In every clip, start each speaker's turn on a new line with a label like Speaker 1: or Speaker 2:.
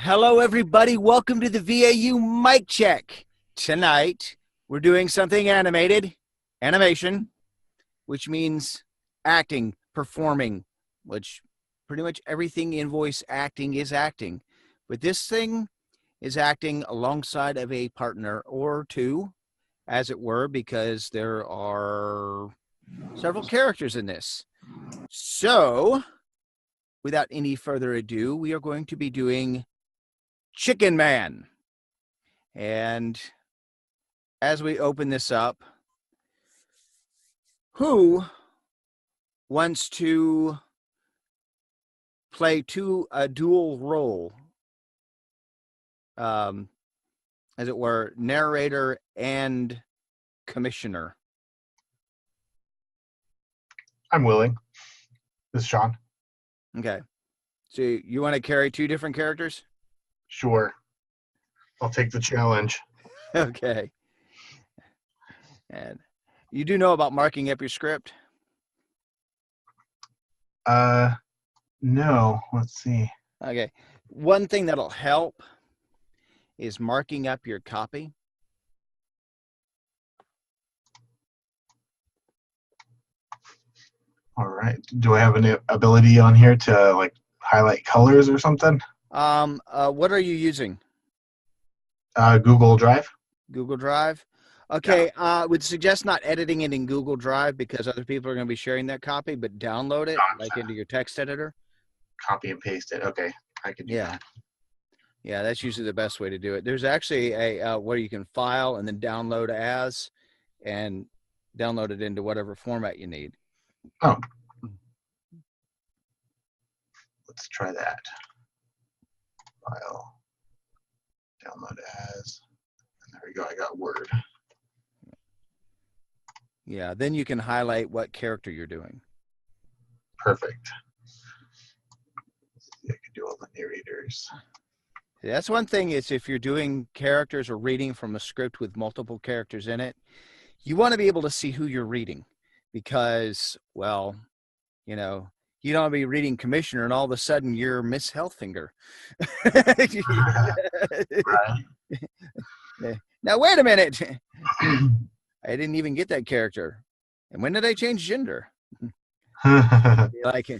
Speaker 1: Hello, everybody. Welcome to the VAU Mic Check. Tonight, we're doing something animation, which means acting, performing, which pretty much everything in voice acting is acting. But this thing is acting alongside of a partner or two, as it were, because there are several characters in this. So, without any further ado, we are going to be doing Chicken Man. And as we open this up, who wants to play a dual role, as it were, narrator and commissioner?
Speaker 2: I'm willing. This is Sean.
Speaker 1: Okay. So you want to carry two different characters?
Speaker 2: Sure. I'll take the challenge.
Speaker 1: Okay. And you do know about marking up your script?
Speaker 2: No. Let's see.
Speaker 1: Okay. One thing that'll help is marking up your copy.
Speaker 2: All right. Do I have an ability on here to like highlight colors or something?
Speaker 1: What are you using?
Speaker 2: Google Drive.
Speaker 1: Google Drive. Okay. I would suggest not editing it in Google Drive because other people are going to be sharing that copy, but download it like into your text editor.
Speaker 2: Copy and paste it. Okay. I can do that.
Speaker 1: Yeah, that's usually the best way to do it. There's actually a where you can file and then download as and download it into whatever format you need.
Speaker 2: Oh. Let's try that. File. Download as. And there we go. I got Word.
Speaker 1: Yeah, then you can highlight what character you're doing.
Speaker 2: Perfect. I can do all the narrators.
Speaker 1: That's one thing is if you're doing characters or reading from a script with multiple characters in it, you want to be able to see who you're reading because, well, you know, you don't want to be reading Commissioner and all of a sudden you're Miss Healthfinger. Now, wait a minute. I didn't even get that character. And when did I change gender? Like,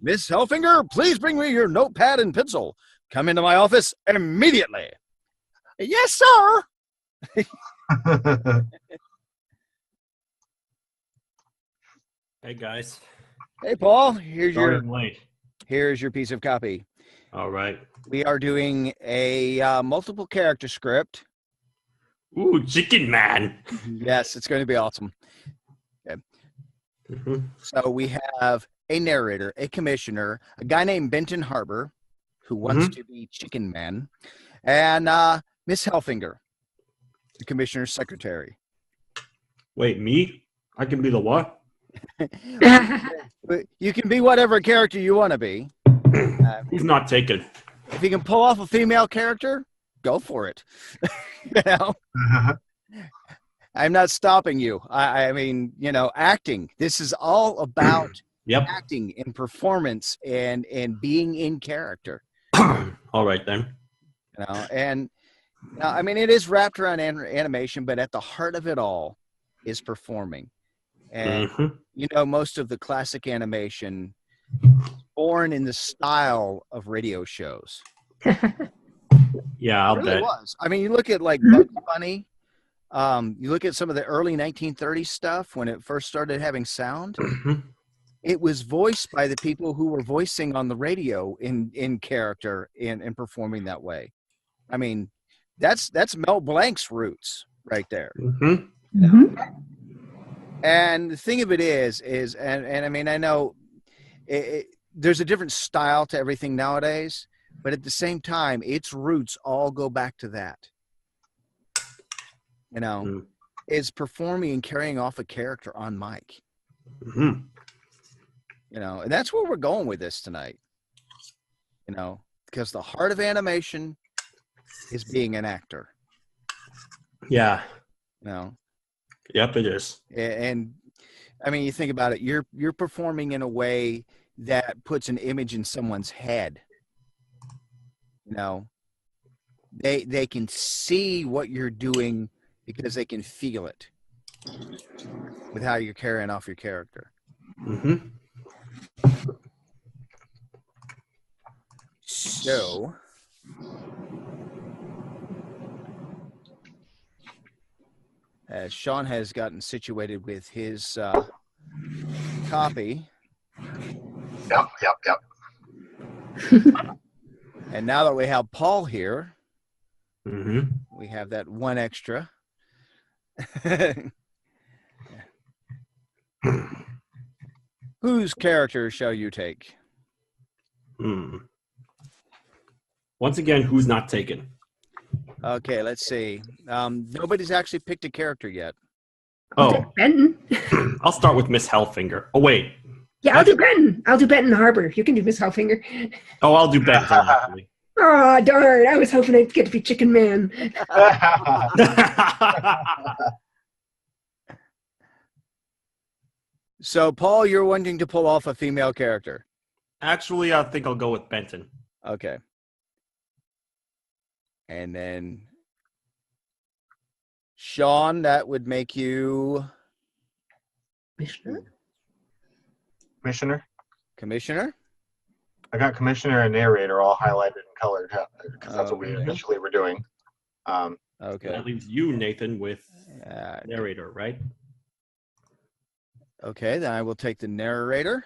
Speaker 1: Miss Healthfinger, please bring me your notepad and pencil. Come into my office immediately. Yes, sir.
Speaker 3: Hey guys.
Speaker 1: Hey, Paul. Here's your piece of copy.
Speaker 3: All right.
Speaker 1: We are doing a multiple character script.
Speaker 3: Ooh, Chicken Man.
Speaker 1: Yes, it's going to be awesome. Okay.
Speaker 3: Mm-hmm.
Speaker 1: So we have a narrator, a commissioner, a guy named Benton Harbor, who wants to be Chicken Man, and Miss Hellfinger, the commissioner's secretary.
Speaker 3: Wait, me? I can be the what?
Speaker 1: You can be whatever character you want to be.
Speaker 3: Who's not taken?
Speaker 1: If you can pull off a female character, go for it. You know? I'm not stopping you. I mean, you know, acting. This is all about acting and performance and being in character.
Speaker 3: All right then.
Speaker 1: You know, and I mean, it is wrapped around animation, but at the heart of it all is performing. And you know, most of the classic animation born in the style of radio shows.
Speaker 3: Yeah, I'll
Speaker 1: really
Speaker 3: bet.
Speaker 1: Was. I mean, you look at like Bugs Bunny. You look at some of the early 1930s stuff when it first started having sound. It was voiced by the people who were voicing on the radio in character and performing that way. I mean, that's Mel Blanc's roots right there. You know? And the thing of it is and I mean, I know there's a different style to everything nowadays, but at the same time, its roots all go back to that. You know, is performing and carrying off a character on mic. You know, and that's where we're going with this tonight. You know, because the heart of animation is being an actor.
Speaker 3: Yeah.
Speaker 1: You know.
Speaker 3: Yep, it is.
Speaker 1: And I mean, you think about it, you're performing in a way that puts an image in someone's head. You know, they can see what you're doing because they can feel it with how you're carrying off your character.
Speaker 3: Mm-hmm.
Speaker 1: So, as Sean has gotten situated with his copy,
Speaker 2: Yep.
Speaker 1: and now that we have Paul here,
Speaker 3: Mm-hmm.
Speaker 1: we have that one extra. Whose character shall you take?
Speaker 3: Once again, who's not taken?
Speaker 1: Okay, let's see. Nobody's actually picked a character yet.
Speaker 4: I'll take Benton.
Speaker 3: I'll start with Miss Hellfinger. Oh, wait.
Speaker 4: Yeah, I'll do Benton. I'll do Benton Harbor. You can do Miss Hellfinger.
Speaker 3: Oh, I'll do Benton, actually.
Speaker 4: Oh, darn. I was hoping I'd get to be Chicken Man.
Speaker 1: So, Paul, you're wanting to pull off a female character.
Speaker 3: Actually, I think I'll go with Benton.
Speaker 1: Okay. And then Sean, that would make you
Speaker 4: Commissioner?
Speaker 1: Commissioner.
Speaker 2: I got commissioner and narrator all highlighted and colored because that's what we
Speaker 1: Okay.
Speaker 2: initially were doing.
Speaker 1: Okay.
Speaker 3: That leaves you, Nathan, with narrator, right?
Speaker 1: Okay, then I will take the narrator.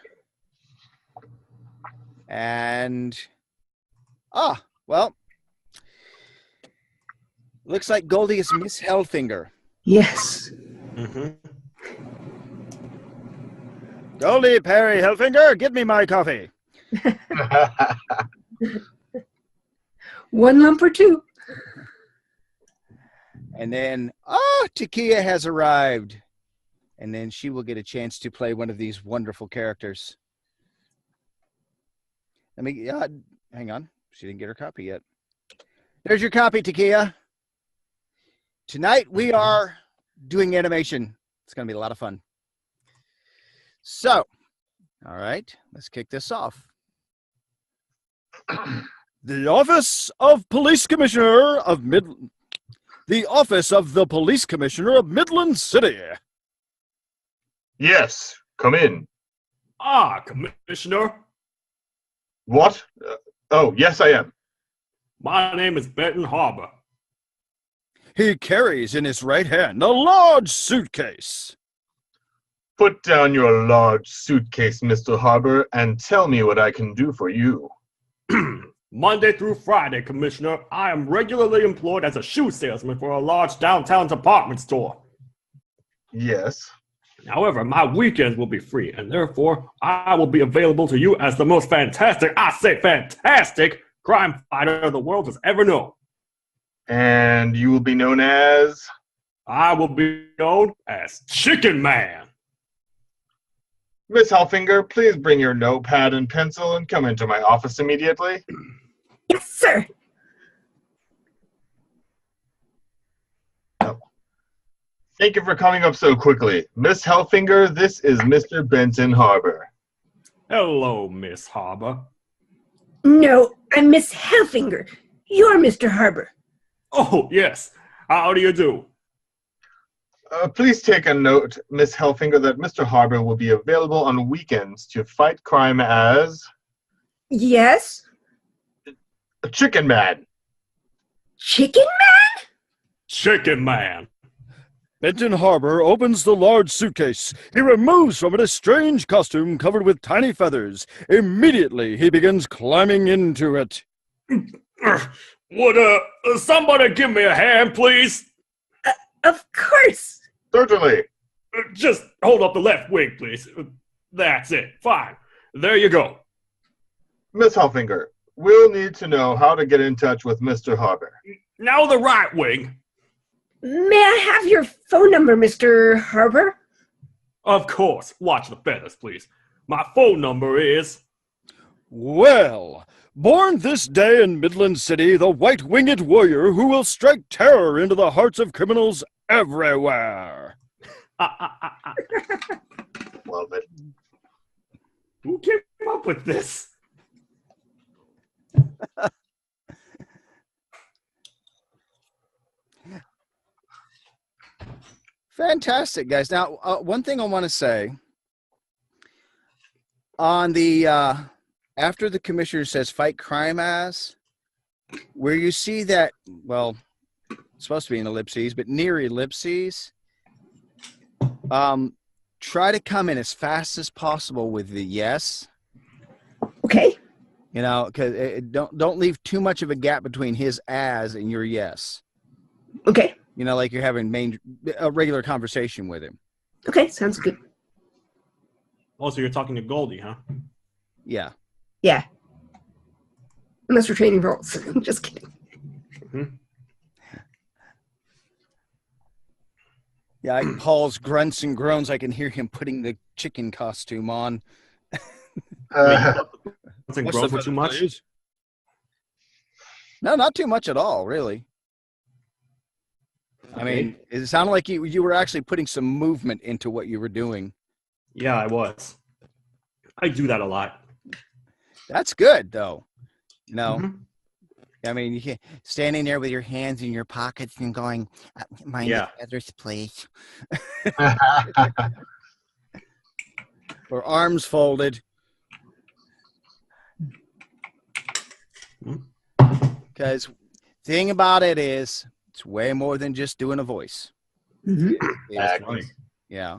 Speaker 1: And well, looks like Goldie is Miss Hellfinger.
Speaker 4: Yes.
Speaker 3: Mm-hmm.
Speaker 1: Goldie Perry Hellfinger, give me my coffee.
Speaker 4: One lump or two.
Speaker 1: And then, Takia has arrived. And then she will get a chance to play one of these wonderful characters. Let me, hang on. She didn't get her copy yet. There's your copy, Takia. Tonight we are doing animation. It's going to be a lot of fun. So, all right, let's kick this off. The Office of Police Commissioner of The Office of the Police Commissioner of Midland City.
Speaker 2: Yes, come in.
Speaker 3: Commissioner.
Speaker 2: What? Oh, yes, I am.
Speaker 3: My name is Benton Harbor.
Speaker 1: He carries in his right hand a large suitcase.
Speaker 2: Put down your large suitcase, Mr. Harbor, and tell me what I can do for you.
Speaker 3: Monday through Friday, Commissioner, I am regularly employed as a shoe salesman for a large downtown department store.
Speaker 2: Yes.
Speaker 3: However, my weekends will be free, and therefore, I will be available to you as the most fantastic, crime fighter the world has ever known.
Speaker 2: And you will be known as?
Speaker 3: I will be known as Chicken Man.
Speaker 2: Miss Hellfinger, please bring your notepad and pencil and come into my office immediately.
Speaker 4: Yes, sir.
Speaker 2: Thank you for coming up so quickly. Miss Hellfinger, this is Mr. Benton Harbor.
Speaker 3: Hello, Miss Harbor.
Speaker 4: No, I'm Miss Hellfinger. You're Mr. Harbor.
Speaker 3: Oh, yes. How do you do?
Speaker 2: Please take a note, Miss Hellfinger, that Mr. Harbor will be available on weekends to fight crime as
Speaker 4: Yes?
Speaker 2: a Chicken Man.
Speaker 4: Chicken Man?
Speaker 3: Chicken Man.
Speaker 1: Benton Harbor opens the large suitcase. He removes from it a strange costume covered with tiny feathers. Immediately, he begins climbing into it.
Speaker 3: Would somebody give me a hand, please?
Speaker 4: Of course.
Speaker 2: Certainly.
Speaker 3: Just hold up the left wing, please. That's it. Fine. There you go.
Speaker 2: Miss Hellfinger, we'll need to know how to get in touch with Mr. Harbor.
Speaker 3: Now the right wing.
Speaker 4: May I have your phone number, Mr. Harbor?
Speaker 3: Of course. Watch the feathers, please. My phone number is...
Speaker 1: Well, born this day in Midland City, the white-winged warrior who will strike terror into the hearts of criminals everywhere.
Speaker 2: Love it.
Speaker 3: Who came up with this?
Speaker 1: Fantastic, guys. Now, one thing I want to say on the after the commissioner says fight crime as, where you see that, well, it's supposed to be an ellipses, but near ellipses, try to come in as fast as possible with the yes.
Speaker 4: Okay.
Speaker 1: You know, because don't leave too much of a gap between his as and your yes.
Speaker 4: Okay.
Speaker 1: You know, like you're having a regular conversation with him.
Speaker 4: Okay, sounds good.
Speaker 3: Also, you're talking to Goldie, huh?
Speaker 1: Yeah.
Speaker 4: Yeah. Unless we're training roles. Just kidding.
Speaker 3: Mm-hmm.
Speaker 1: Yeah, Paul's grunts and groans. I can hear him putting the chicken costume on.
Speaker 3: Grows too much?
Speaker 1: Please? No, not too much at all, really.
Speaker 3: Okay.
Speaker 1: I mean, it sounded like you were actually putting some movement into what you were doing.
Speaker 3: Yeah, I was. I do that a lot.
Speaker 1: That's good, though. You know,
Speaker 3: Mm-hmm.
Speaker 1: I mean, you can't standing there with your hands in your pockets and going, "Mind the feathers, please," or arms folded. Because thing about it is, it's way more than just doing a voice.
Speaker 4: Mm-hmm.
Speaker 2: Exactly.
Speaker 1: Yeah.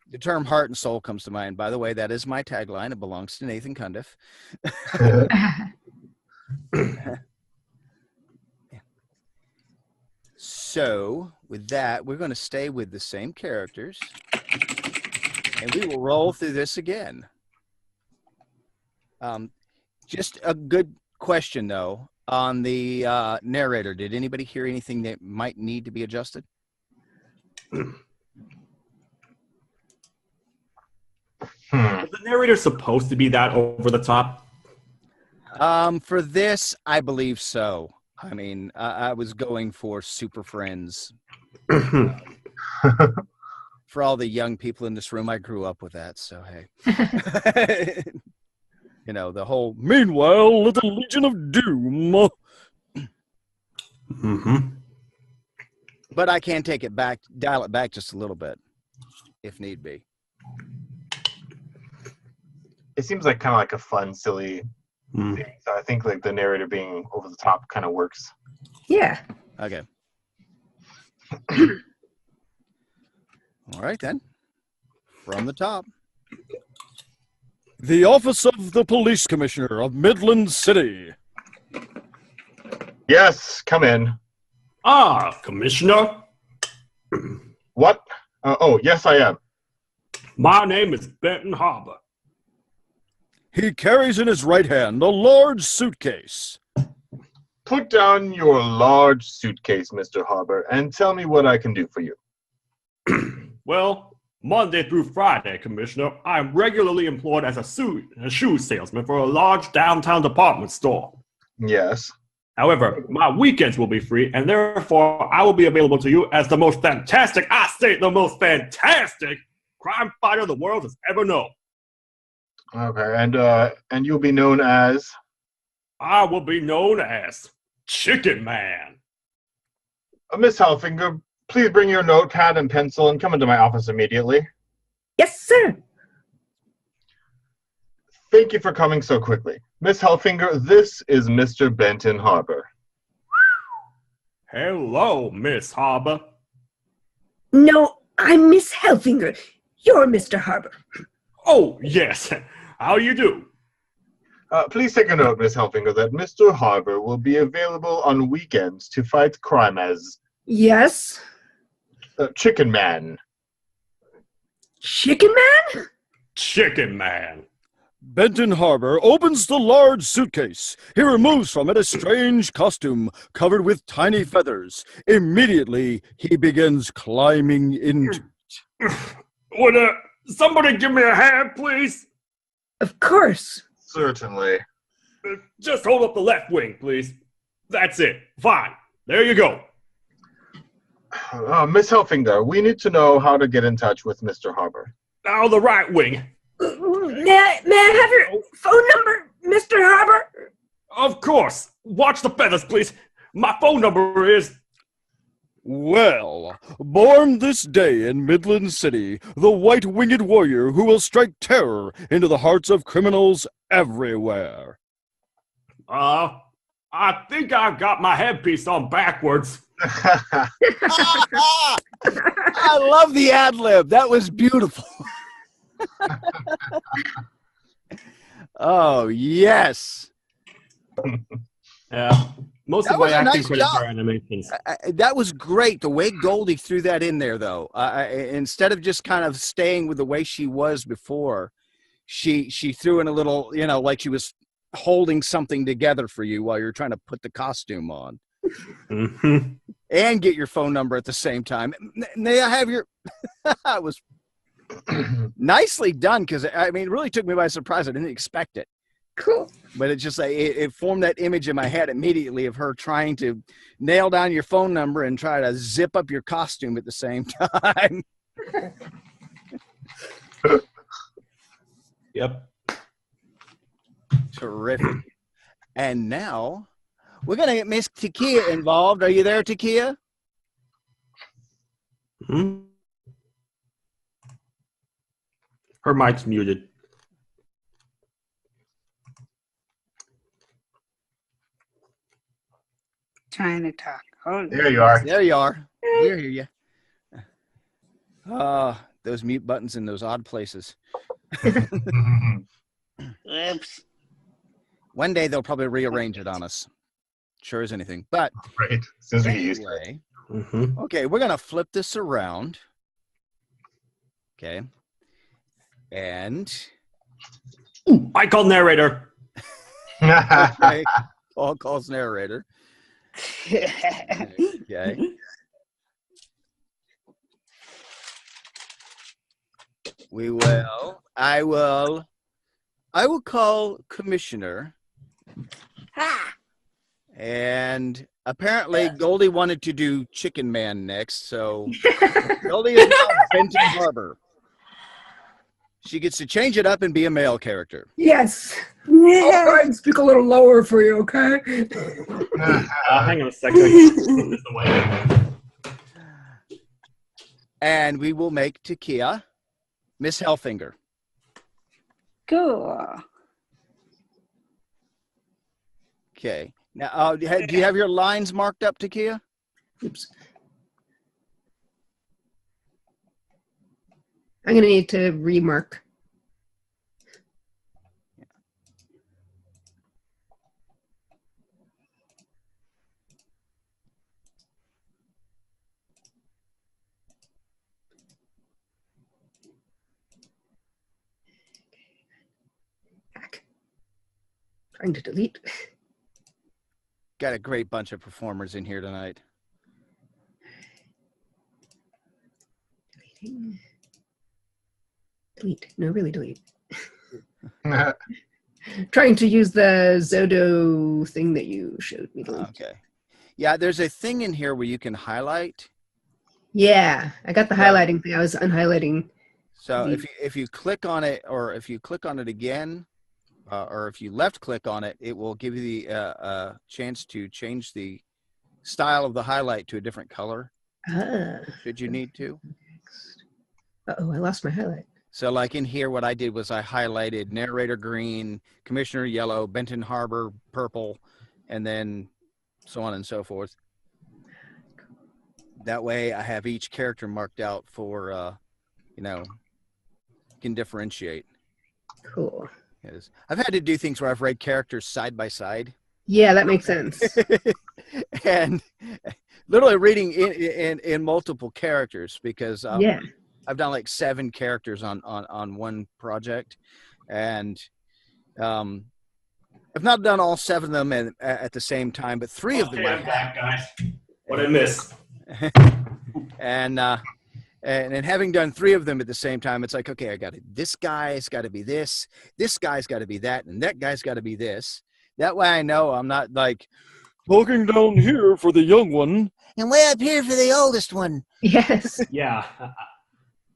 Speaker 1: The term heart and soul comes to mind. By the way, that is my tagline. It belongs to Nathan Cundiff. So, with that, we're going to stay with the same characters, and we will roll through this again. Just a good question, though, on the narrator. Did anybody hear anything that might need to be adjusted?
Speaker 3: Is the narrator supposed to be that over the top?
Speaker 1: For this, I believe so. I mean, I was going for Super Friends. For all the young people in this room, I grew up with that, so hey. You know, the whole, meanwhile, little Legion of Doom.
Speaker 3: Mm-hmm.
Speaker 1: But I can take it back, dial it back just a little bit, if need be.
Speaker 2: It seems like kind of like a fun, silly thing. So I think like the narrator being over the top kind of works.
Speaker 4: Yeah.
Speaker 1: Okay. All right, then. From the top. The Office of the Police Commissioner of Midland City.
Speaker 2: Yes, come in.
Speaker 3: Ah, Commissioner.
Speaker 2: What? Oh, yes, I am.
Speaker 3: My name is Benton Harbor.
Speaker 1: He carries in his right hand a large suitcase.
Speaker 2: Put down your large suitcase, Mr. Harbor, and tell me what I can do for you.
Speaker 3: Well, Monday through Friday, Commissioner, I am regularly employed as a shoe salesman for a large downtown department store.
Speaker 2: Yes.
Speaker 3: However, my weekends will be free, and therefore I will be available to you as the most fantastic, I say the most fantastic crime fighter the world has ever known.
Speaker 2: Okay, and you'll be known as?
Speaker 3: I will be known as Chicken Man.
Speaker 2: Miss Halfinger, please bring your notepad and pencil and come into my office immediately.
Speaker 4: Yes, sir.
Speaker 2: Thank you for coming so quickly. Miss Halfinger, this is Mr. Benton Harbor.
Speaker 3: Hello, Miss Harbor.
Speaker 4: No, I'm Miss Helfinger. You're Mr. Harbor.
Speaker 3: Oh, yes. How you do?
Speaker 2: Please take a note, Miss Helfinger, that Mr. Harbor will be available on weekends to fight crime as
Speaker 4: Yes.
Speaker 2: Chicken Man.
Speaker 4: Chicken Man?
Speaker 3: Chicken Man.
Speaker 1: Benton Harbor opens the large suitcase. He removes from it a strange costume covered with tiny feathers. Immediately, he begins climbing into it.
Speaker 3: Would somebody give me a hand, please?
Speaker 4: Of course.
Speaker 2: Certainly.
Speaker 3: Just hold up the left wing, please. That's it. Fine. There you go.
Speaker 2: Miss Helfinger, we need to know how to get in touch with Mr. Harbor.
Speaker 3: Now the right wing.
Speaker 4: May I have your phone number, Mr. Harbor?
Speaker 3: Of course. Watch the feathers, please. My phone number is...
Speaker 5: Well, born this day in Midland City, the white-winged warrior who will strike terror into the hearts of criminals everywhere.
Speaker 3: I think I've got my headpiece on backwards.
Speaker 1: I love the ad lib. That was beautiful. Oh, yes.
Speaker 3: Yeah. Most
Speaker 1: That
Speaker 3: of my
Speaker 1: was a
Speaker 3: acting
Speaker 1: nice
Speaker 3: credits
Speaker 1: job.
Speaker 3: are animations.
Speaker 1: That was great. The way Goldie threw that in there, though, instead of just kind of staying with the way she was before, she threw in a little, like she was holding something together for you while you're trying to put the costume on.
Speaker 3: Mm-hmm.
Speaker 1: And get your phone number at the same time. May I have your... It was nicely done, because, I mean, it really took me by surprise. I didn't expect it.
Speaker 4: Cool.
Speaker 1: But it just it formed that image in my head immediately of her trying to nail down your phone number and try to zip up your costume at the same time.
Speaker 3: Yep.
Speaker 1: Terrific. And now we're going to get Miss Takia involved. Are you there, Takia?
Speaker 3: Hmm? Her mic's muted.
Speaker 6: Trying to talk. Oh,
Speaker 2: There you are.
Speaker 1: There you are. We hear you. Those mute buttons in those odd places.
Speaker 6: oops.
Speaker 1: One day they'll probably rearrange it on us. Sure as anything. But
Speaker 2: Right. As soon as we get used to it.
Speaker 1: anyway,
Speaker 3: Mm-hmm.
Speaker 1: okay, we're going to flip this around. Okay. And
Speaker 3: I call narrator.
Speaker 1: okay, Paul calls narrator. Okay. I will call Commissioner.
Speaker 6: Ha!
Speaker 1: And apparently Goldie wanted to do Chicken Man next, so Goldie is now Benton Harbor. She gets to change it up and be a male character.
Speaker 4: Yes. I'll try and speak a little lower for you, okay?
Speaker 3: Hang on a second. Move this away.
Speaker 1: And we will make Takia Miss Hellfinger.
Speaker 6: Cool.
Speaker 1: Okay. Now, do you have your lines marked up, Takia?
Speaker 4: Oops. I'm going to need to remark. Back. Trying to delete.
Speaker 1: Got a great bunch of performers in here tonight.
Speaker 4: Deleting. Delete. No, really delete. Trying to use the Zodo thing that you showed me.
Speaker 1: Okay. Yeah, there's a thing in here where you can highlight.
Speaker 4: Yeah, I got the highlighting thing. I was unhighlighting.
Speaker 1: So if you click on it, or if you click on it again, or if you left click on it, it will give you the chance to change the style of the highlight to a different color. Should you need to.
Speaker 4: Uh-oh, I lost my highlight.
Speaker 1: So like in here, what I did was I highlighted narrator green, commissioner yellow, Benton Harbor purple, and then so on and so forth. That way I have each character marked out for, can differentiate.
Speaker 4: Cool.
Speaker 1: Yes. I've had to do things where I've read characters side by side.
Speaker 4: Yeah, that makes sense.
Speaker 1: And literally reading in multiple characters, because
Speaker 4: Yeah.
Speaker 1: I've done like 7 characters on one project, and I've not done all 7 of them at the same time, but 3 of them I
Speaker 3: I'm
Speaker 1: have.
Speaker 3: back, guys. What I missed?
Speaker 1: And having done 3 of them at the same time, it's like, okay, I got it. This guy's got to be this guy's got to be that, and that guy's got to be this. That way I know I'm not like
Speaker 5: Looking down here for the young one.
Speaker 1: and way up here for the oldest one.
Speaker 4: Yes.
Speaker 3: Yeah.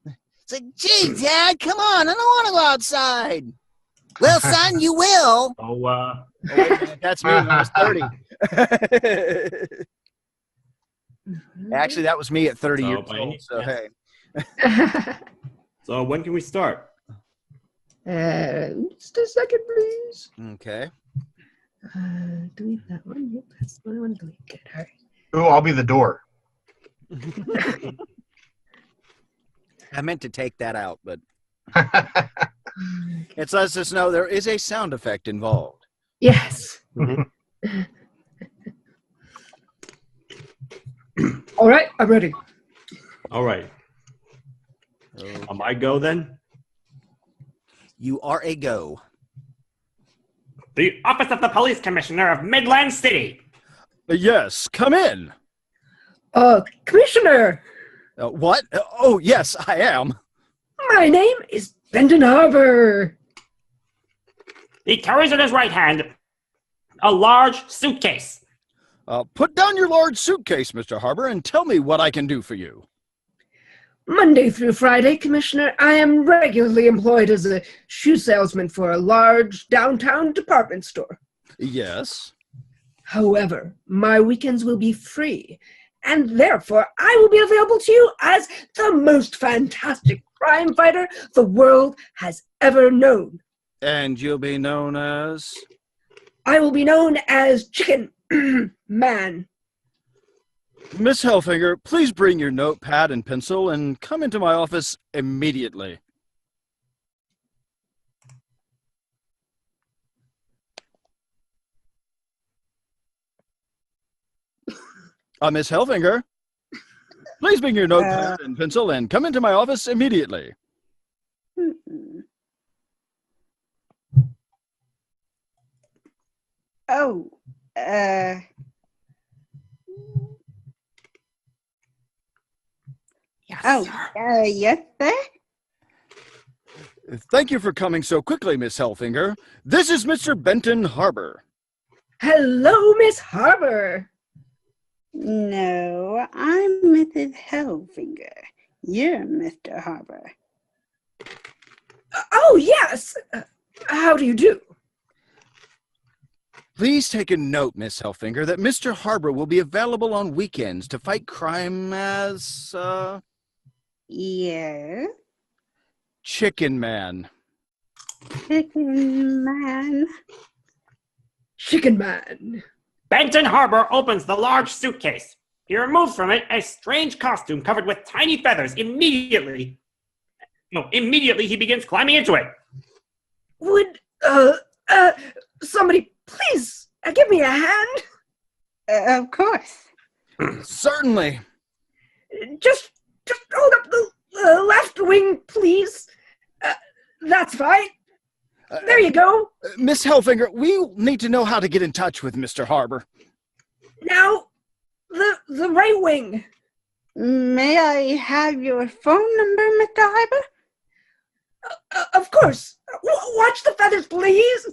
Speaker 1: It's like, gee, Dad, come on. I don't want to go outside. Well, son, you will.
Speaker 3: Oh,
Speaker 1: Oh, wait a minute, that's me when I was 30. Actually, that was me at 30
Speaker 3: So,
Speaker 1: years
Speaker 3: by
Speaker 1: old.
Speaker 3: any
Speaker 1: So
Speaker 3: chance-
Speaker 1: hey,
Speaker 3: So when can we start?
Speaker 4: Just a second, please.
Speaker 1: okay.
Speaker 4: Delete that one. Yep, that's the one. Delete. Good. All
Speaker 2: Ooh, I'll be the door.
Speaker 4: right.
Speaker 1: I meant to take that out, but it lets us know there is a sound effect involved.
Speaker 4: Yes.
Speaker 2: Mhm.
Speaker 4: All right, I'm ready.
Speaker 3: All right. I go then?
Speaker 1: You are a go.
Speaker 3: The Office of the Police Commissioner of Midland City.
Speaker 5: Yes, come in.
Speaker 4: Commissioner,
Speaker 1: What? Oh, yes, I am.
Speaker 4: my name is Benton Harbor.
Speaker 3: He carries in his right hand a large suitcase.
Speaker 5: Put down your large suitcase, Mr. Harbor, and tell me what I can do for you.
Speaker 4: Monday through Friday, Commissioner, I am regularly employed as a shoe salesman for a large downtown department store.
Speaker 5: Yes.
Speaker 4: However, my weekends will be free, and therefore I will be available to you as the most fantastic crime fighter the world has ever known.
Speaker 1: And you'll be known as?
Speaker 4: I will be known as Chicken Man.
Speaker 5: Miss Hellfinger, please bring your notepad and pencil and come into my office immediately. Miss Hellfinger, please bring your notepad and pencil and come into my office immediately.
Speaker 6: Mm-mm. Oh,
Speaker 4: Yes,
Speaker 6: yes, sir.
Speaker 5: Thank you for coming so quickly, Miss Hellfinger. This is Mr. Benton Harbor.
Speaker 4: Hello, Miss Harbor.
Speaker 6: No, I'm Mrs. Hellfinger. You're Mr. Harbor.
Speaker 4: Oh, yes. How do you do?
Speaker 1: Please take a note, Miss Hellfinger, that Mr. Harbor will be available on weekends to fight crime as,
Speaker 6: Yeah,
Speaker 1: Chicken Man.
Speaker 6: Chicken Man.
Speaker 4: Chicken Man.
Speaker 3: Benton Harbor opens the large suitcase. He removes from it a strange costume covered with tiny feathers. Immediately he begins climbing into it.
Speaker 4: Would, somebody please give me a hand?
Speaker 6: Of course.
Speaker 1: Certainly.
Speaker 4: Just hold up the left wing, please. That's fine. There you go.
Speaker 1: Miss Hellfinger, we need to know how to get in touch with Mr. Harbor.
Speaker 4: Now, the right wing.
Speaker 6: May I have your phone number, Mr. Harbor?
Speaker 4: Of course. Watch the feathers, please.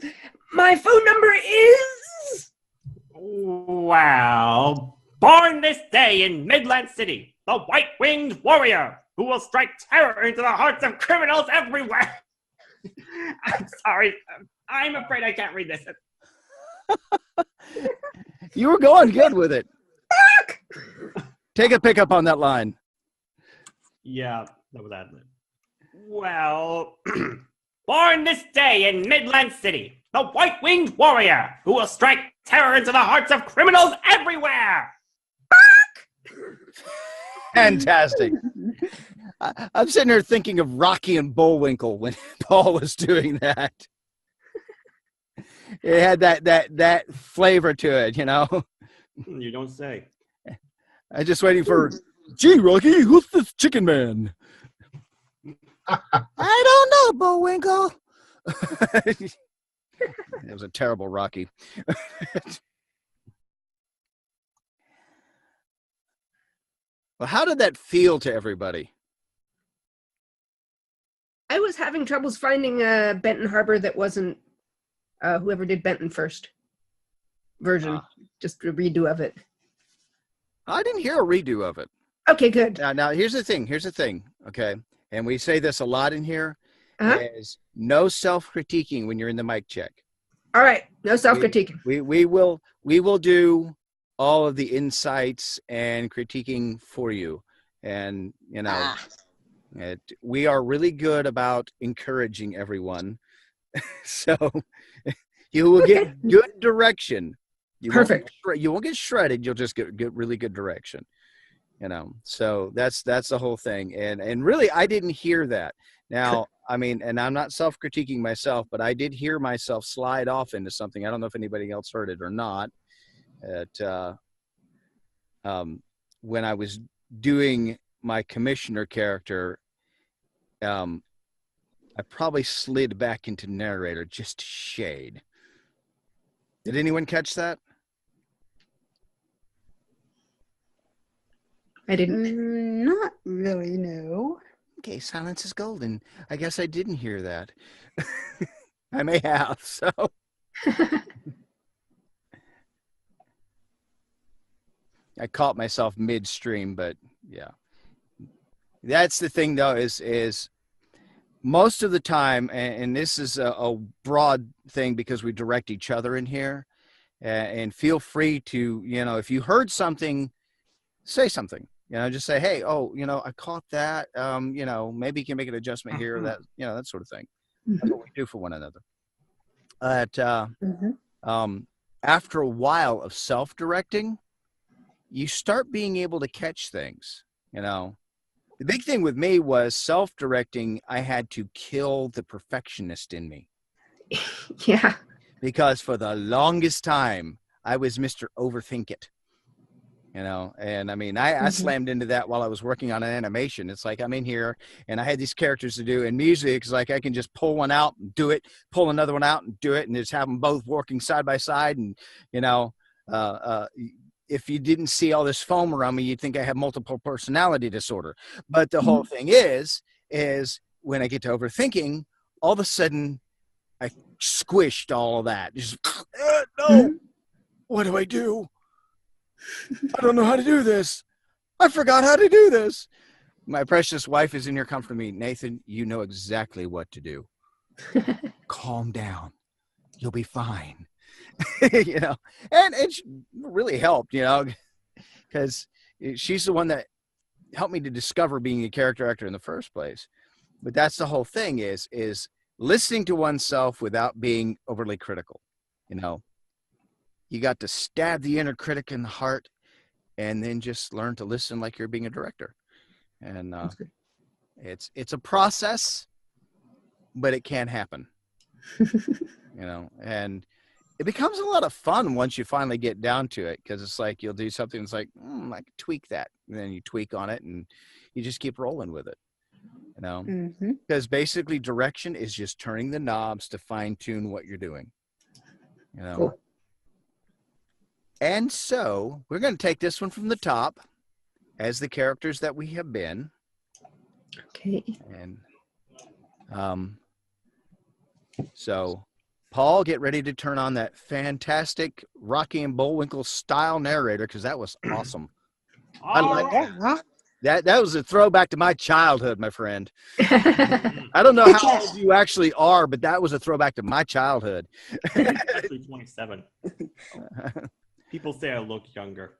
Speaker 4: My phone number is...
Speaker 3: Well, born this day in Midland City, the white-winged warrior who will strike terror into the hearts of criminals everywhere. I'm sorry. I'm afraid I can't read this.
Speaker 1: You were going good with it. Take a pickup on that line.
Speaker 3: Yeah, that was that. Well, born this day in Midland City, the white-winged warrior who will strike terror into the hearts of criminals everywhere.
Speaker 1: Fantastic. I'm sitting here thinking of Rocky and Bullwinkle when Paul was doing that. It had that flavor to it, you know.
Speaker 3: You don't say.
Speaker 1: I'm just waiting for.
Speaker 5: Gee, Rocky, who's this Chicken Man?
Speaker 1: I don't know, Bullwinkle. It was a terrible Rocky. Well, how did that feel to everybody?
Speaker 4: I was having troubles finding a Benton Harbor that wasn't whoever did Benton first version. Just a redo of it.
Speaker 1: I didn't hear a redo of it.
Speaker 4: Okay, good.
Speaker 1: Now here's the thing, okay? And we say this a lot in here,
Speaker 4: Uh-huh.
Speaker 1: is no self-critiquing when you're in the mic check.
Speaker 4: All right, no self-critiquing.
Speaker 1: We will do all of the insights and critiquing for you. And, you know, we are really good about encouraging everyone. So you will get good direction.
Speaker 4: Perfect.
Speaker 1: You won't get shredded. You'll just get really good direction. You know, so that's the whole thing. And really, I didn't hear that. Now, I mean, and I'm not self-critiquing myself, but I did hear myself slide off into something. I don't know if anybody else heard it or not. When I was doing my commissioner character, I probably slid back into narrator just a shade. Did anyone catch that?
Speaker 4: I didn't.
Speaker 6: Not really, no.
Speaker 1: Okay, silence is golden. I guess I didn't hear that. I may have, so. I caught myself midstream, but yeah. That's the thing, though, is most of the time, and this is a broad thing because we direct each other in here, and feel free to, you know, if you heard something, say something. You know, just say, hey, oh, you know, I caught that. You know, maybe you can make an adjustment here, or that, you know, that sort of thing. That's what we do for one another. But after a while of self-directing, you start being able to catch things. You know, the big thing with me was self-directing. I had to kill the perfectionist in me.
Speaker 4: Yeah.
Speaker 1: Because for the longest time, I was Mr. Overthink It. You know, and I mean, I slammed into that while I was working on an animation. It's like I'm in here and I had these characters to do, and music is like I can just pull one out and do it, pull another one out and do it, and just have them both working side by side. And, you know, if you didn't see all this foam around me, you'd think I have multiple personality disorder. But the whole thing is when I get to overthinking, all of a sudden I squished all of that. Just, no, what do I do? I don't know how to do this. I forgot how to do this. My precious wife is in here comforting me. Nathan, you know exactly what to do. Calm down. You'll be fine. You know, and it really helped, you know, because she's the one that helped me to discover being a character actor in the first place. But that's the whole thing is listening to oneself without being overly critical, you know. You got to stab the inner critic in the heart and then just learn to listen like you're being a director. And it's a process, but it can happen. You know, and it becomes a lot of fun once you finally get down to it, because it's like you'll do something that's like, I can tweak that. And then you tweak on it and you just keep rolling with it. You know, because basically direction is just turning the knobs to fine tune what you're doing. You know.
Speaker 4: Cool.
Speaker 1: And so we're going to take this one from the top as the characters that we have been.
Speaker 4: Okay.
Speaker 1: And so, Paul, get ready to turn on that fantastic Rocky and Bullwinkle style narrator, because that was awesome. I like that. That was a throwback to my childhood, my friend. I don't know how old you actually are, but that was a throwback to my childhood.
Speaker 3: Actually 27. People say I look younger.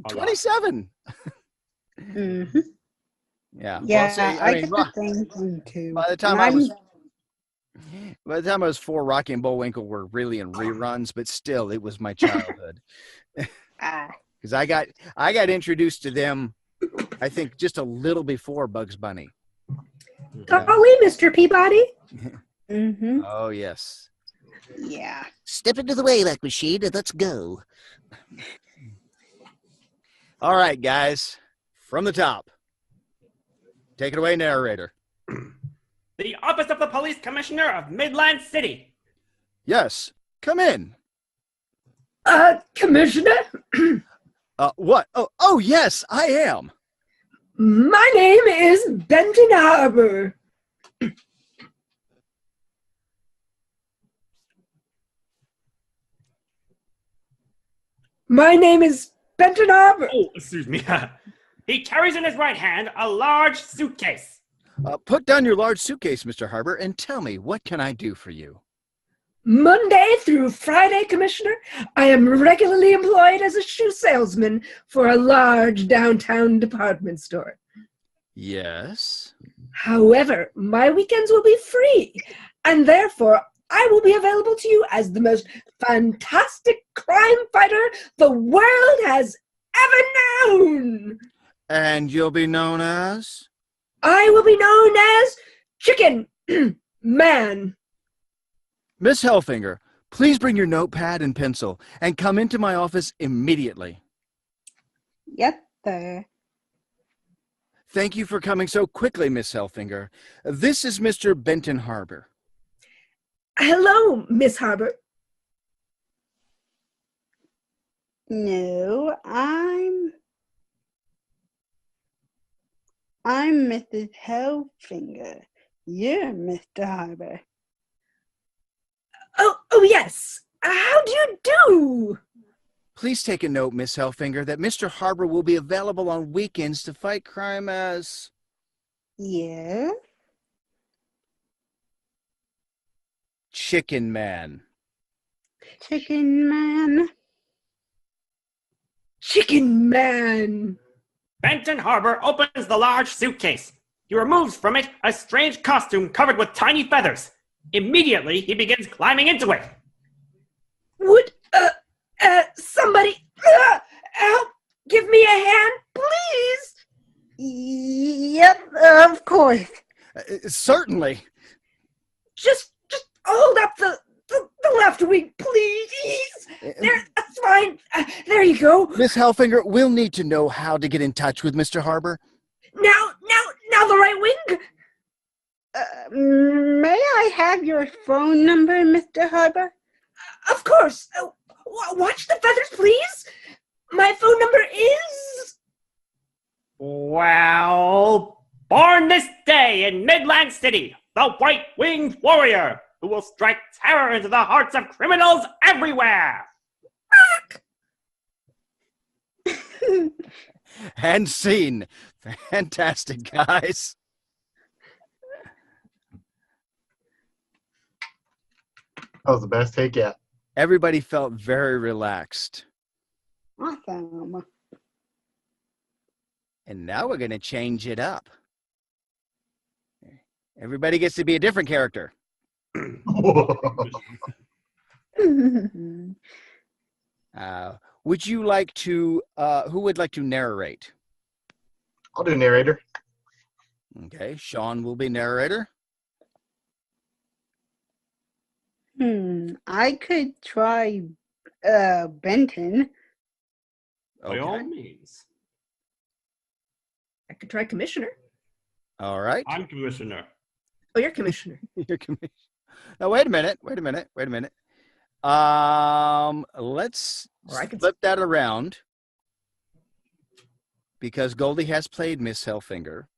Speaker 1: 27. Yeah.
Speaker 6: Yeah,
Speaker 1: Well, see,
Speaker 6: I get the same thing too.
Speaker 1: By the time I was 4, Rocky and Bullwinkle were really in reruns, but still, it was my childhood. Because I got introduced to them, I think, just a little before Bugs Bunny.
Speaker 4: Golly, Mr. Peabody.
Speaker 1: Oh yes.
Speaker 6: Yeah.
Speaker 1: Step into the Wayback Machine and let's go. All right, guys, from the top. Take it away, narrator.
Speaker 3: The Office of the Police Commissioner of Midland City.
Speaker 1: Yes, come in.
Speaker 4: Commissioner?
Speaker 1: What? Oh, yes, I am.
Speaker 4: My name is Benton Harbor. My name is Benton Harbor.
Speaker 3: Oh, excuse me. He carries in his right hand a large suitcase.
Speaker 1: Put down your large suitcase, Mr. Harbor, and tell me, what can I do for you?
Speaker 4: Monday through Friday, Commissioner, I am regularly employed as a shoe salesman for a large downtown department store.
Speaker 1: Yes.
Speaker 4: However, my weekends will be free, and therefore I will be available to you as the most fantastic crime fighter the world has ever known.
Speaker 1: And you'll be known as?
Speaker 4: I will be known as Chicken Man.
Speaker 1: Miss Hellfinger, please bring your notepad and pencil and come into my office immediately.
Speaker 6: Yes, sir.
Speaker 1: Thank you for coming so quickly, Miss Hellfinger. This is Mr. Benton Harbor.
Speaker 4: Hello, Miss Harbor.
Speaker 6: No, I'm Mrs. Hellfinger. You're Mr. Harbor.
Speaker 4: Oh yes. How do you do?
Speaker 1: Please take a note, Miss Hellfinger, that Mr. Harbor will be available on weekends to fight crime as...
Speaker 6: Yeah?
Speaker 1: Chicken Man.
Speaker 6: Chicken Man.
Speaker 4: Chicken Man.
Speaker 3: Benton Harbor opens the large suitcase. He removes from it a strange costume covered with tiny feathers. Immediately, he begins climbing into it.
Speaker 4: Would, somebody, help give me a hand, please?
Speaker 6: Yep, of course.
Speaker 1: Certainly.
Speaker 4: Just hold up the left wing, please. There, that's fine. There you go.
Speaker 1: Miss Hellfinger, we'll need to know how to get in touch with Mr. Harbor.
Speaker 4: Now the right wing.
Speaker 6: May I have your phone number, Mr. Harbor?
Speaker 4: Of course. Watch the feathers, please. My phone number is...
Speaker 3: Well, born this day in Midland City, the white-winged warrior who will strike terror into the hearts of criminals everywhere.
Speaker 1: And scene. Fantastic, guys.
Speaker 2: That was the best take yet.
Speaker 1: Everybody felt very relaxed.
Speaker 6: Awesome.
Speaker 1: And now we're going to change it up. Everybody gets to be a different character. Would you like to, who would like to narrate?
Speaker 2: I'll do narrator.
Speaker 1: Okay, Sean will be narrator.
Speaker 6: I could try Benton.
Speaker 3: By all means.
Speaker 4: I could try Commissioner.
Speaker 1: All right.
Speaker 3: I'm commissioner.
Speaker 4: Oh, you're Commissioner.
Speaker 1: You're commissioner. Now, wait a minute. Let's
Speaker 4: Or I could
Speaker 1: flip that around because Goldie has played Miss Hellfinger.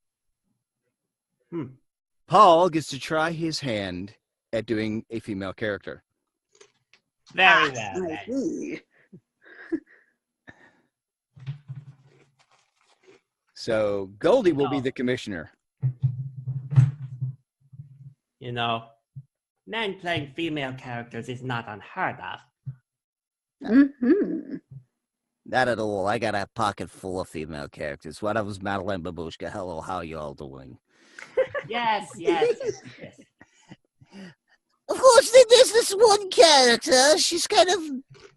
Speaker 1: Paul gets to try his hand at doing a female character.
Speaker 3: Very well.
Speaker 6: I
Speaker 3: Then.
Speaker 6: see.
Speaker 1: So Goldie will be the commissioner.
Speaker 3: You know, men playing female characters is not unheard of.
Speaker 6: Mm-hmm.
Speaker 7: Not at all. I got a pocket full of female characters. One of them's Madeline Babushka. Hello, how you all doing?
Speaker 3: Yes.
Speaker 7: Of course, there's this one character. She's kind of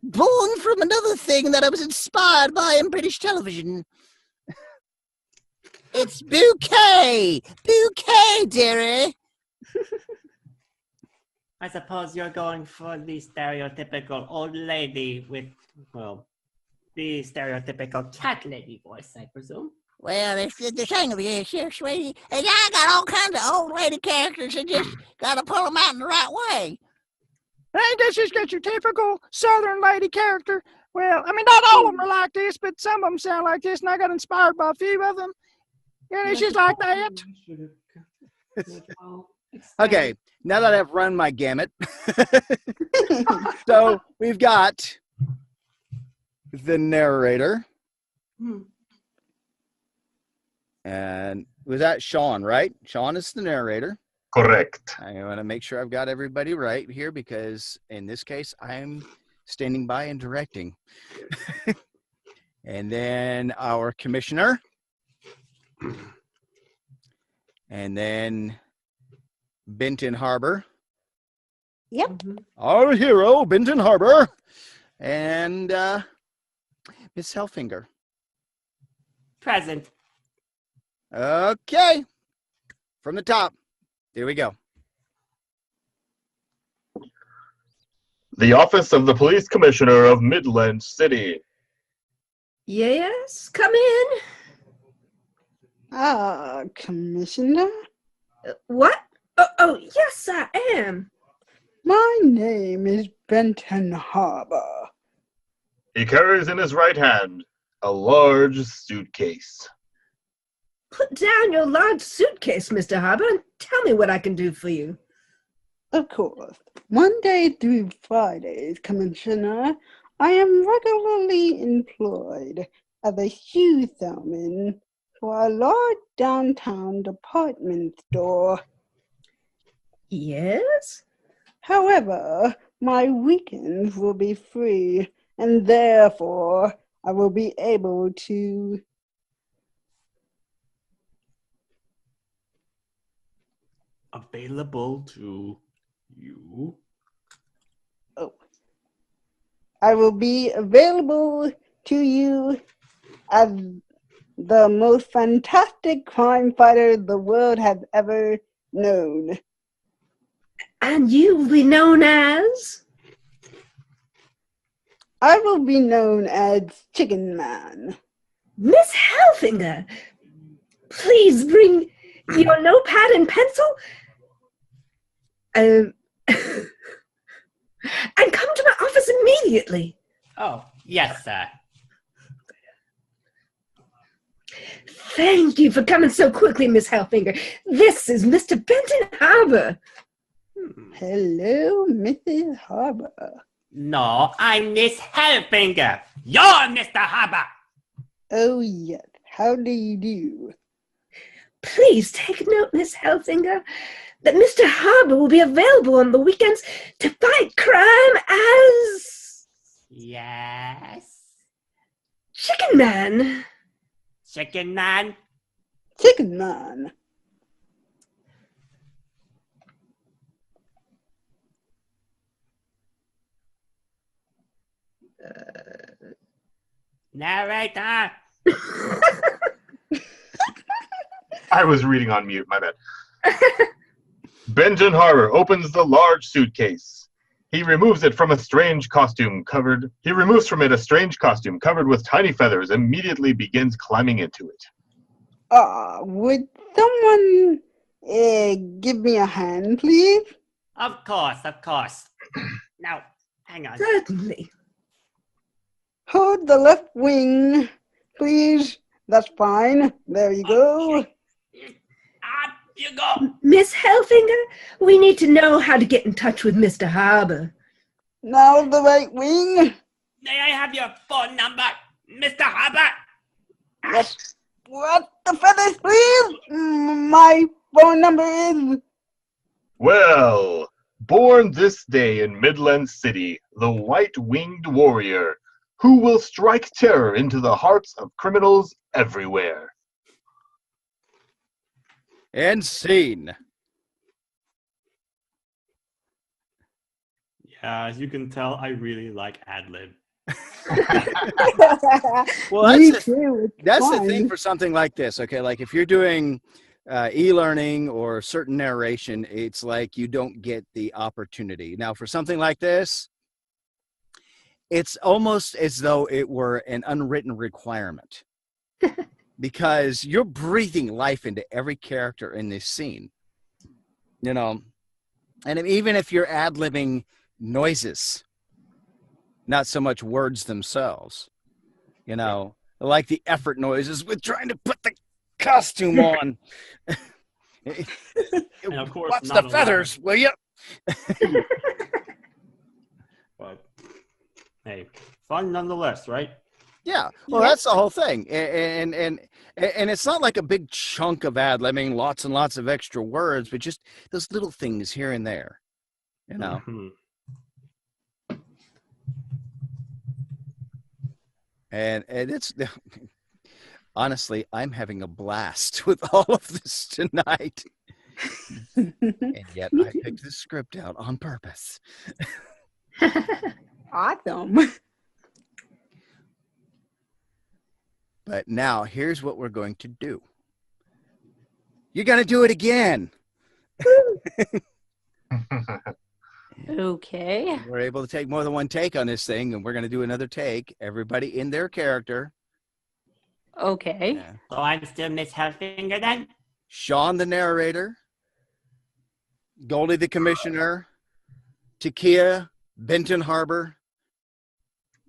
Speaker 7: born from another thing that I was inspired by in British television. It's Bouquet! Bouquet, dearie!
Speaker 3: I suppose you're going for the stereotypical old lady with, well, the stereotypical cat lady voice, I presume.
Speaker 7: Well, the thing of it is, here, sweetie, and I got all kinds of old lady characters and just got to pull them out in the right way.
Speaker 8: I guess she's got your typical Southern lady character. Well, I mean, not all of them are like this, but some of them sound like this, and I got inspired by a few of them. And it's just like that.
Speaker 1: Okay, now that I've run my gamut, so we've got the narrator. And was that Sean, right? Sean is the narrator.
Speaker 2: Correct.
Speaker 1: I want to make sure I've got everybody right here because in this case, I'm standing by and directing. And then our commissioner. And then Benton Harbor.
Speaker 6: Yep.
Speaker 5: Our hero, Benton Harbor.
Speaker 1: And Miss Hellfinger.
Speaker 3: Present.
Speaker 1: Okay. From the top. Here we go.
Speaker 2: The office of the police commissioner of Midland City.
Speaker 4: Yes, come in.
Speaker 6: Commissioner?
Speaker 4: What? Oh, yes, I am.
Speaker 6: My name is Benton Harbor.
Speaker 2: He carries in his right hand a large suitcase.
Speaker 4: Put down your large suitcase, Mr. Harbor, and tell me what I can do for you.
Speaker 6: Of course. Monday through Fridays, Commissioner, I am regularly employed as a shoe salesman for a large downtown department store.
Speaker 4: Yes?
Speaker 6: However, my weekends will be free, and therefore I will be able to...
Speaker 3: Available to you.
Speaker 6: I will be available to you as the most fantastic crime fighter the world has ever known.
Speaker 4: And you will be known as?
Speaker 6: I will be known as Chicken Man.
Speaker 4: Miss Hellfinger. Please bring your notepad and pencil. And come to my office immediately.
Speaker 3: Oh, yes, sir.
Speaker 4: Thank you for coming so quickly, Miss Hellfinger. This is Mr. Benton Harbor.
Speaker 6: Hello, Mrs. Harbor.
Speaker 3: No, I'm Miss Hellfinger. You're Mr. Harbor.
Speaker 6: Oh, yes. How do you do?
Speaker 4: Please take note, Miss Hellfinger, that Mr. Harbor will be available on the weekends to fight crime as...
Speaker 3: Yes.
Speaker 4: Chicken Man.
Speaker 3: Chicken Man.
Speaker 6: Chicken Man.
Speaker 3: Narrator.
Speaker 2: I was reading on mute, my bad. Benton Harbor opens the large suitcase. He removes from it a strange costume covered with tiny feathers, immediately begins climbing into it.
Speaker 6: Would someone give me a hand, please?
Speaker 3: Of course, of course. Now, hang on.
Speaker 4: Certainly.
Speaker 6: Hold the left wing, please. That's fine. There you go.
Speaker 3: Okay. Up you go.
Speaker 4: Miss Hellfinger, we need to know how to get in touch with Mr. Harbor.
Speaker 6: Now the right wing.
Speaker 3: May I have your phone number, Mr. Harbor?
Speaker 6: What? The feathers, please? My phone number is...
Speaker 2: Well, born this day in Midland City, the white-winged warrior, who will strike terror into the hearts of criminals everywhere.
Speaker 1: And scene.
Speaker 3: Yeah, as you can tell, I really like ad-lib.
Speaker 1: Well,
Speaker 6: Me
Speaker 1: that's
Speaker 6: too. It's
Speaker 1: the
Speaker 6: fun.
Speaker 1: thing for something like this, okay? Like if you're doing e-learning or certain narration, it's like you don't get the opportunity. Now, for something like this, it's almost as though it were an unwritten requirement because you're breathing life into every character in this scene, you know, and even if you're ad-libbing noises, not so much words themselves, you know, like the effort noises with trying to put the costume on.
Speaker 3: And of course,
Speaker 1: watch
Speaker 3: not
Speaker 1: the feathers, will you?
Speaker 3: But hey, fun nonetheless, right?
Speaker 1: Yeah, well, that's the whole thing, and it's not like a big chunk of ad-libbing, lots and lots of extra words, but just those little things here and there, you know.
Speaker 3: Mhm.
Speaker 1: And it's honestly, I'm having a blast with all of this tonight, and yet I picked this script out on purpose.
Speaker 6: Awesome.
Speaker 1: But now here's what we're going to do. You're going to do it again.
Speaker 6: Okay.
Speaker 1: We're able to take more than one take on this thing, and we're going to do another take. Everybody in their character.
Speaker 6: Okay.
Speaker 1: Yeah.
Speaker 3: So I'm still Miss Hellfinger then?
Speaker 1: Sean, the narrator. Goldie, the commissioner. Takia, Benton Harbor.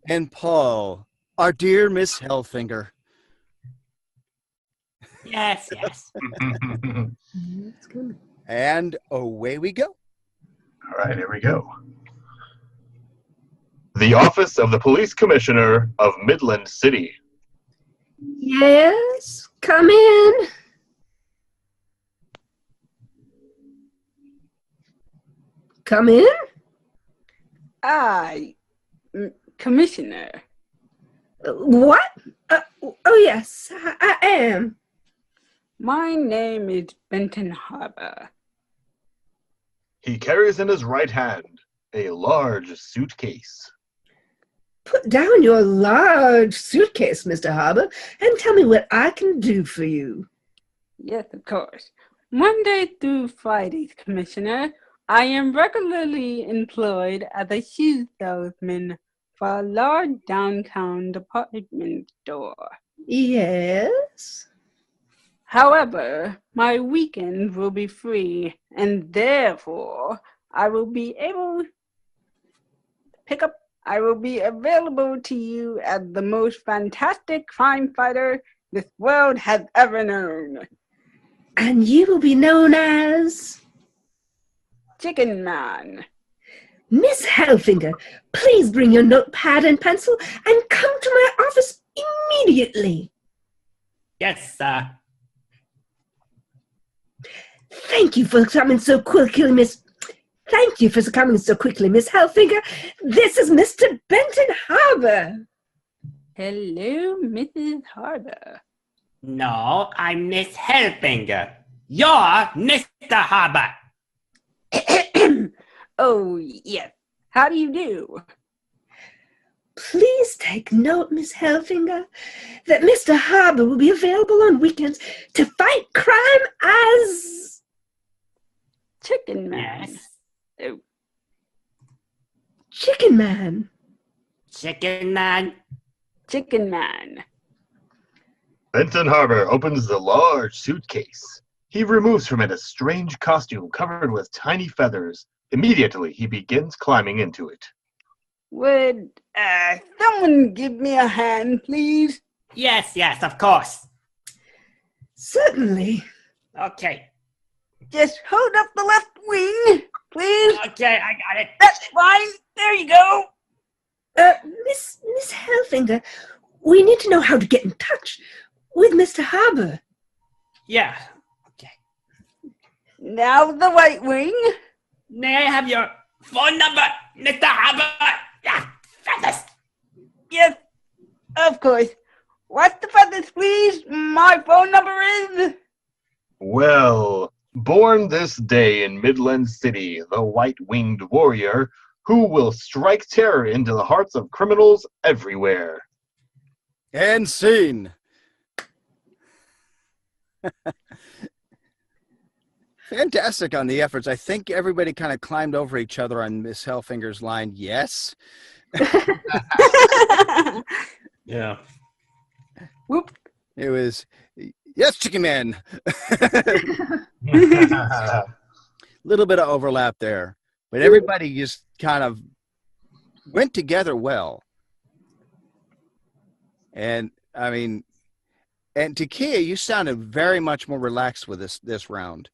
Speaker 1: And Paul, our dear Miss Hellfinger.
Speaker 3: Yes, yes.
Speaker 1: And away we go.
Speaker 2: All right, here we go. The Office of the Police Commissioner of Midland City.
Speaker 4: Yes, come in. Come in.
Speaker 6: Commissioner.
Speaker 4: What? Oh, yes, I am.
Speaker 6: My name is Benton Harbor.
Speaker 2: He carries in his right hand a large suitcase.
Speaker 4: Put down your large suitcase, Mr. Harbor, and tell me what I can do for you.
Speaker 6: Yes, of course. Monday through Friday, Commissioner, I am regularly employed as a shoe salesman for a large downtown department store.
Speaker 4: Yes?
Speaker 6: However, my weekends will be free, and therefore I will be able to pick up. I will be available to you as the most fantastic crime fighter this world has ever known.
Speaker 4: And you will be known as...
Speaker 6: Chicken Man.
Speaker 4: Miss Hellfinger, please bring your notepad and pencil and come to my office immediately.
Speaker 3: Yes, sir.
Speaker 4: Thank you for coming so quickly, Miss Hellfinger. This is Mr. Benton Harbor.
Speaker 6: Hello, Mrs. Harbor.
Speaker 3: No, I'm Miss Hellfinger. You're Mr. Harbor.
Speaker 6: Oh, yes. How do you do?
Speaker 4: Please take note, Miss Hellfinger, that Mr. Harbor will be available on weekends to fight crime as...
Speaker 6: Chicken Man.
Speaker 3: Yes.
Speaker 6: Oh,
Speaker 4: Chicken Man.
Speaker 3: Chicken Man.
Speaker 6: Chicken Man.
Speaker 2: Benton Harbor opens the large suitcase. He removes from it a strange costume covered with tiny feathers. Immediately, he begins climbing into it.
Speaker 6: Would someone give me a hand, please?
Speaker 3: Yes, yes, of course.
Speaker 4: Certainly.
Speaker 3: Okay.
Speaker 6: Just hold up the left wing, please.
Speaker 3: Okay, I got it.
Speaker 6: That's fine. There you go.
Speaker 4: Miss Hellfinger, we need to know how to get in touch with Mr. Harbor.
Speaker 3: Yeah. Okay.
Speaker 6: Now the right wing.
Speaker 3: May I have your phone number, Mr. Harbor? Yeah, feathers.
Speaker 6: Yes, of course. What's the feathers, please? My phone number is...
Speaker 2: Well, born this day in Midland City, the white-winged warrior who will strike terror into the hearts of criminals everywhere.
Speaker 1: And scene. Fantastic on the efforts. I think everybody kind of climbed over each other on Miss Hellfinger's line. Yes.
Speaker 3: Yeah.
Speaker 6: Whoop.
Speaker 1: It was, yes, Chicken Man. Little bit of overlap there, but everybody just kind of went together well. And I mean, and Takia, you sounded very much more relaxed with this round.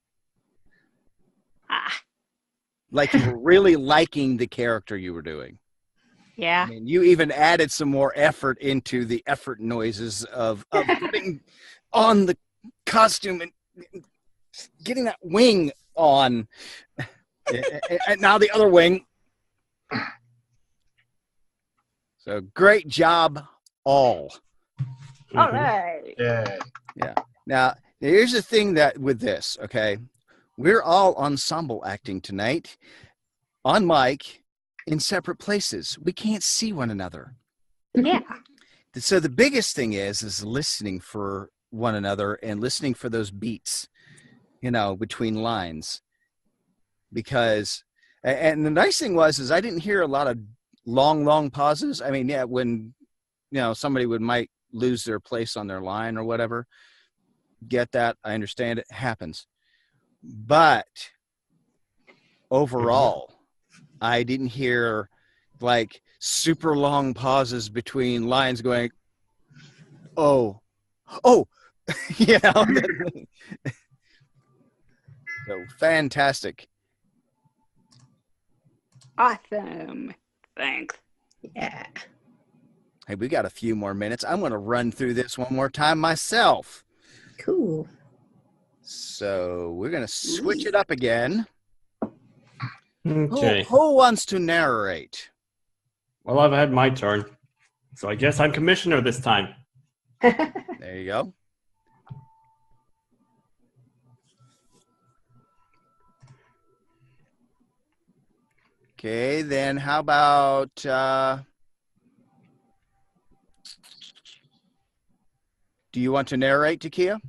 Speaker 1: Like you were really liking the character you were doing.
Speaker 6: Yeah.
Speaker 1: I mean, you even added some more effort into the effort noises of putting on the costume and getting that wing on. And now the other wing. So great job, all.
Speaker 6: All right.
Speaker 2: Yeah.
Speaker 1: Now, here's the thing that with this, okay? We're all ensemble acting tonight on mic in separate places. We can't see one another.
Speaker 6: Yeah.
Speaker 1: So the biggest thing is listening for one another and listening for those beats, between lines. Because, and the nice thing is I didn't hear a lot of long pauses. I mean, yeah, when, somebody might lose their place on their line or whatever. Get that. I understand it happens. But overall, I didn't hear like super long pauses between lines going, oh, So fantastic.
Speaker 6: Awesome. Thanks.
Speaker 4: Yeah.
Speaker 1: Hey, we got a few more minutes. I'm going to run through this one more time myself.
Speaker 4: Cool.
Speaker 1: So we're going to switch it up again.
Speaker 3: Okay.
Speaker 1: Who wants to narrate?
Speaker 3: Well, I've had my turn. So I guess I'm commissioner this time.
Speaker 1: There you go. Okay, then how about do you want to narrate, Takia?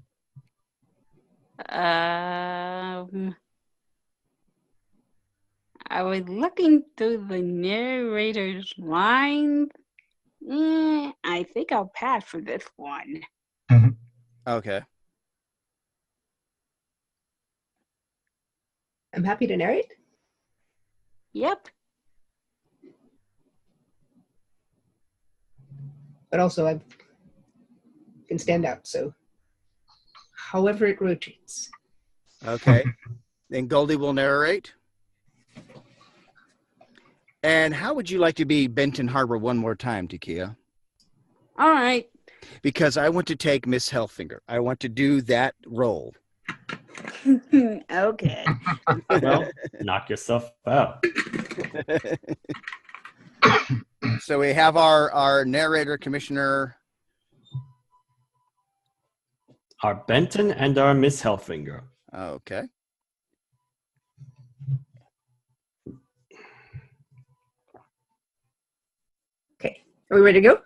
Speaker 6: I was looking through the narrator's lines. I think I'll pass for this one.
Speaker 1: Okay.
Speaker 4: I'm happy to narrate.
Speaker 6: Yep.
Speaker 4: But also I can stand out, so however it rotates.
Speaker 1: Okay. Then Goldie will narrate. And how would you like to be Benton Harbor one more time, Takia?
Speaker 6: All right.
Speaker 1: Because I want to take Miss Hellfinger. I want to do that role.
Speaker 6: Okay.
Speaker 3: Well, knock yourself out.
Speaker 1: So we have our narrator, commissioner.
Speaker 3: Our Benton and our Miss Hellfinger.
Speaker 1: Okay.
Speaker 4: Okay. Are we ready to go?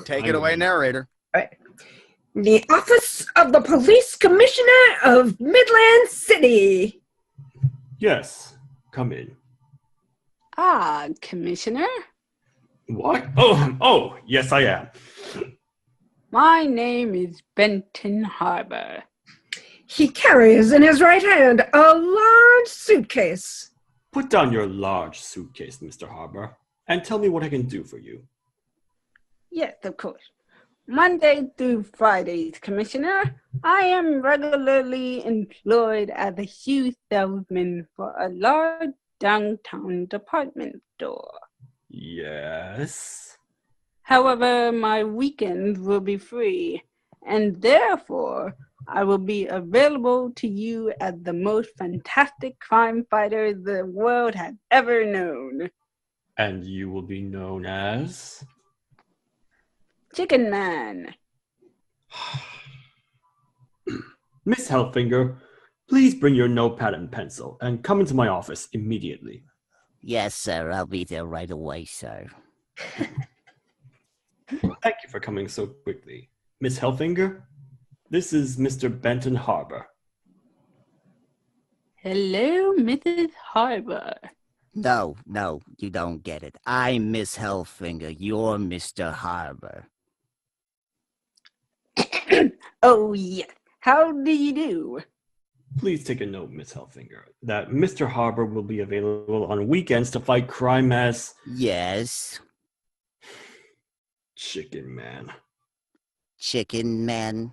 Speaker 1: Take it away, narrator.
Speaker 4: All right. The Office of the Police Commissioner of Midland City.
Speaker 3: Yes, come in.
Speaker 6: Commissioner?
Speaker 3: What? Oh, yes, I am.
Speaker 6: My name is Benton Harbor.
Speaker 4: He carries in his right hand a large suitcase.
Speaker 3: Put down your large suitcase, Mr. Harbor, and tell me what I can do for you.
Speaker 6: Yes, of course. Monday through Fridays, Commissioner, I am regularly employed as a shoe salesman for a large downtown department store.
Speaker 3: Yes.
Speaker 6: However, my weekends will be free, and therefore I will be available to you as the most fantastic crime fighter the world has ever known.
Speaker 3: And you will be known as?
Speaker 6: Chicken Man.
Speaker 3: Miss Hellfinger, please bring your notepad and pencil and come into my office immediately.
Speaker 7: Yes, sir. I'll be there right away, sir.
Speaker 3: Thank you for coming so quickly. Miss Hellfinger, this is Mr. Benton Harbor.
Speaker 6: Hello, Mrs. Harbor.
Speaker 7: No, you don't get it. I'm Miss Hellfinger. You're Mr. Harbor.
Speaker 6: Oh, yes. How do you do?
Speaker 3: Please take a note, Miss Hellfinger, that Mr. Harbor will be available on weekends to fight crime as...
Speaker 7: Yes.
Speaker 3: Chicken Man.
Speaker 7: Chicken Man.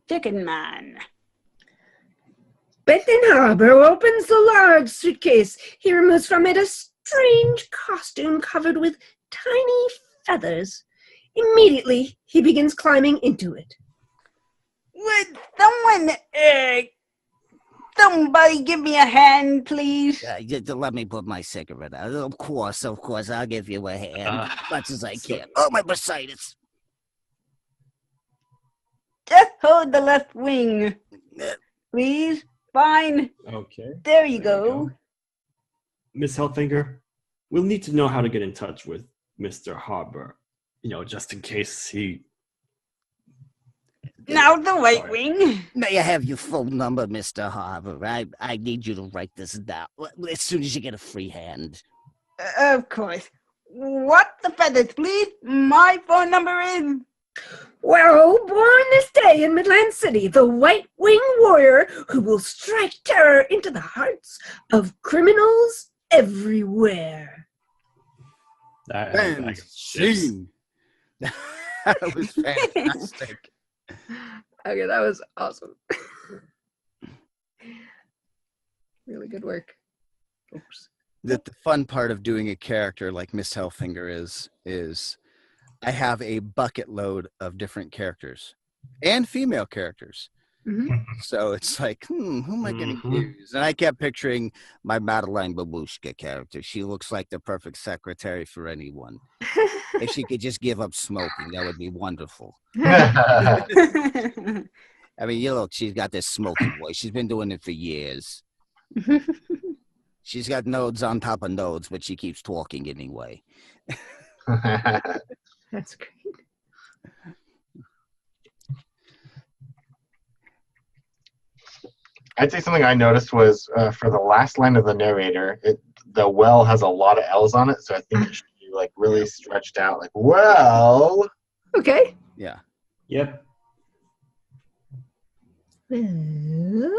Speaker 6: Chicken Man.
Speaker 4: Benton Harbor opens the large suitcase. He removes from it a strange costume covered with tiny feathers. Immediately, he begins climbing into it.
Speaker 6: Would somebody give me a hand, please?
Speaker 7: Just let me put my cigarette out. Of course, I'll give you a hand as much as I
Speaker 3: so-
Speaker 7: can. Oh, my bursitis.
Speaker 6: Just hold the left wing, please. Fine.
Speaker 3: Okay.
Speaker 6: There you
Speaker 3: There we
Speaker 6: go.
Speaker 3: Miss Hellfinger, we'll need to know how to get in touch with Mr. Harbor. Just in case he.
Speaker 6: Now the right
Speaker 3: Sorry.
Speaker 6: wing.
Speaker 7: May I have your phone number, Mr. Harbour? I need you to write this down as soon as you get a free hand.
Speaker 6: Of course. What the feathers, please? My phone number is.
Speaker 4: Well, born this day in Midland City, the white-winged warrior who will strike terror into the hearts of criminals everywhere.
Speaker 3: That
Speaker 1: Scene. That was fantastic.
Speaker 4: Okay, that was awesome. Really good work. Oops.
Speaker 1: The fun part of doing a character like Miss Hellfinger is I have a bucket load of different characters and female characters.
Speaker 4: Mhm.
Speaker 1: So it's like, who am I going to
Speaker 3: Mhm.
Speaker 1: use? And I kept picturing my Madeline Babushka character. She looks like the perfect secretary for anyone. If she could just give up smoking, that would be wonderful. I mean, she's got this smoky voice. She's been doing it for years. She's got nodes on top of nodes, but she keeps talking anyway.
Speaker 4: That's great.
Speaker 2: I'd say something I noticed was for the last line of the narrator, the well has a lot of L's on it, so I think it should be like really stretched out. Like, well,
Speaker 4: Okay.
Speaker 1: Yeah.
Speaker 3: Yep.
Speaker 4: Well,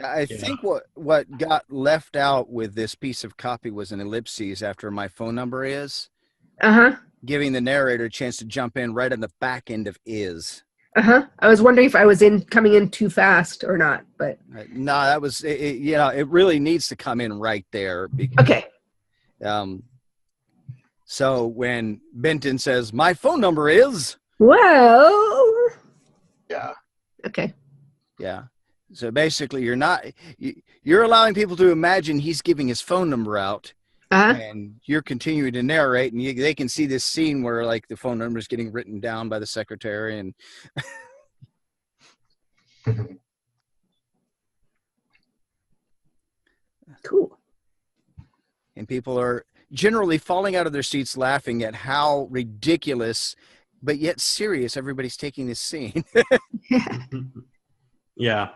Speaker 1: I think what got left out with this piece of copy was an ellipses after my phone number is, giving the narrator a chance to jump in right on the back end of is.
Speaker 4: I was wondering if I was coming in too fast or not, but
Speaker 1: No, that was it really needs to come in right there. Because,
Speaker 4: okay.
Speaker 1: So when Benton says, my phone number is,
Speaker 4: Well,
Speaker 2: yeah.
Speaker 4: okay.
Speaker 1: yeah. So basically you're allowing people to imagine he's giving his phone number out. And you're continuing to narrate, and they can see this scene where like the phone number is getting written down by the secretary, and
Speaker 4: Cool.
Speaker 1: and people are generally falling out of their seats laughing at how ridiculous but yet serious everybody's taking this scene.
Speaker 3: Yeah.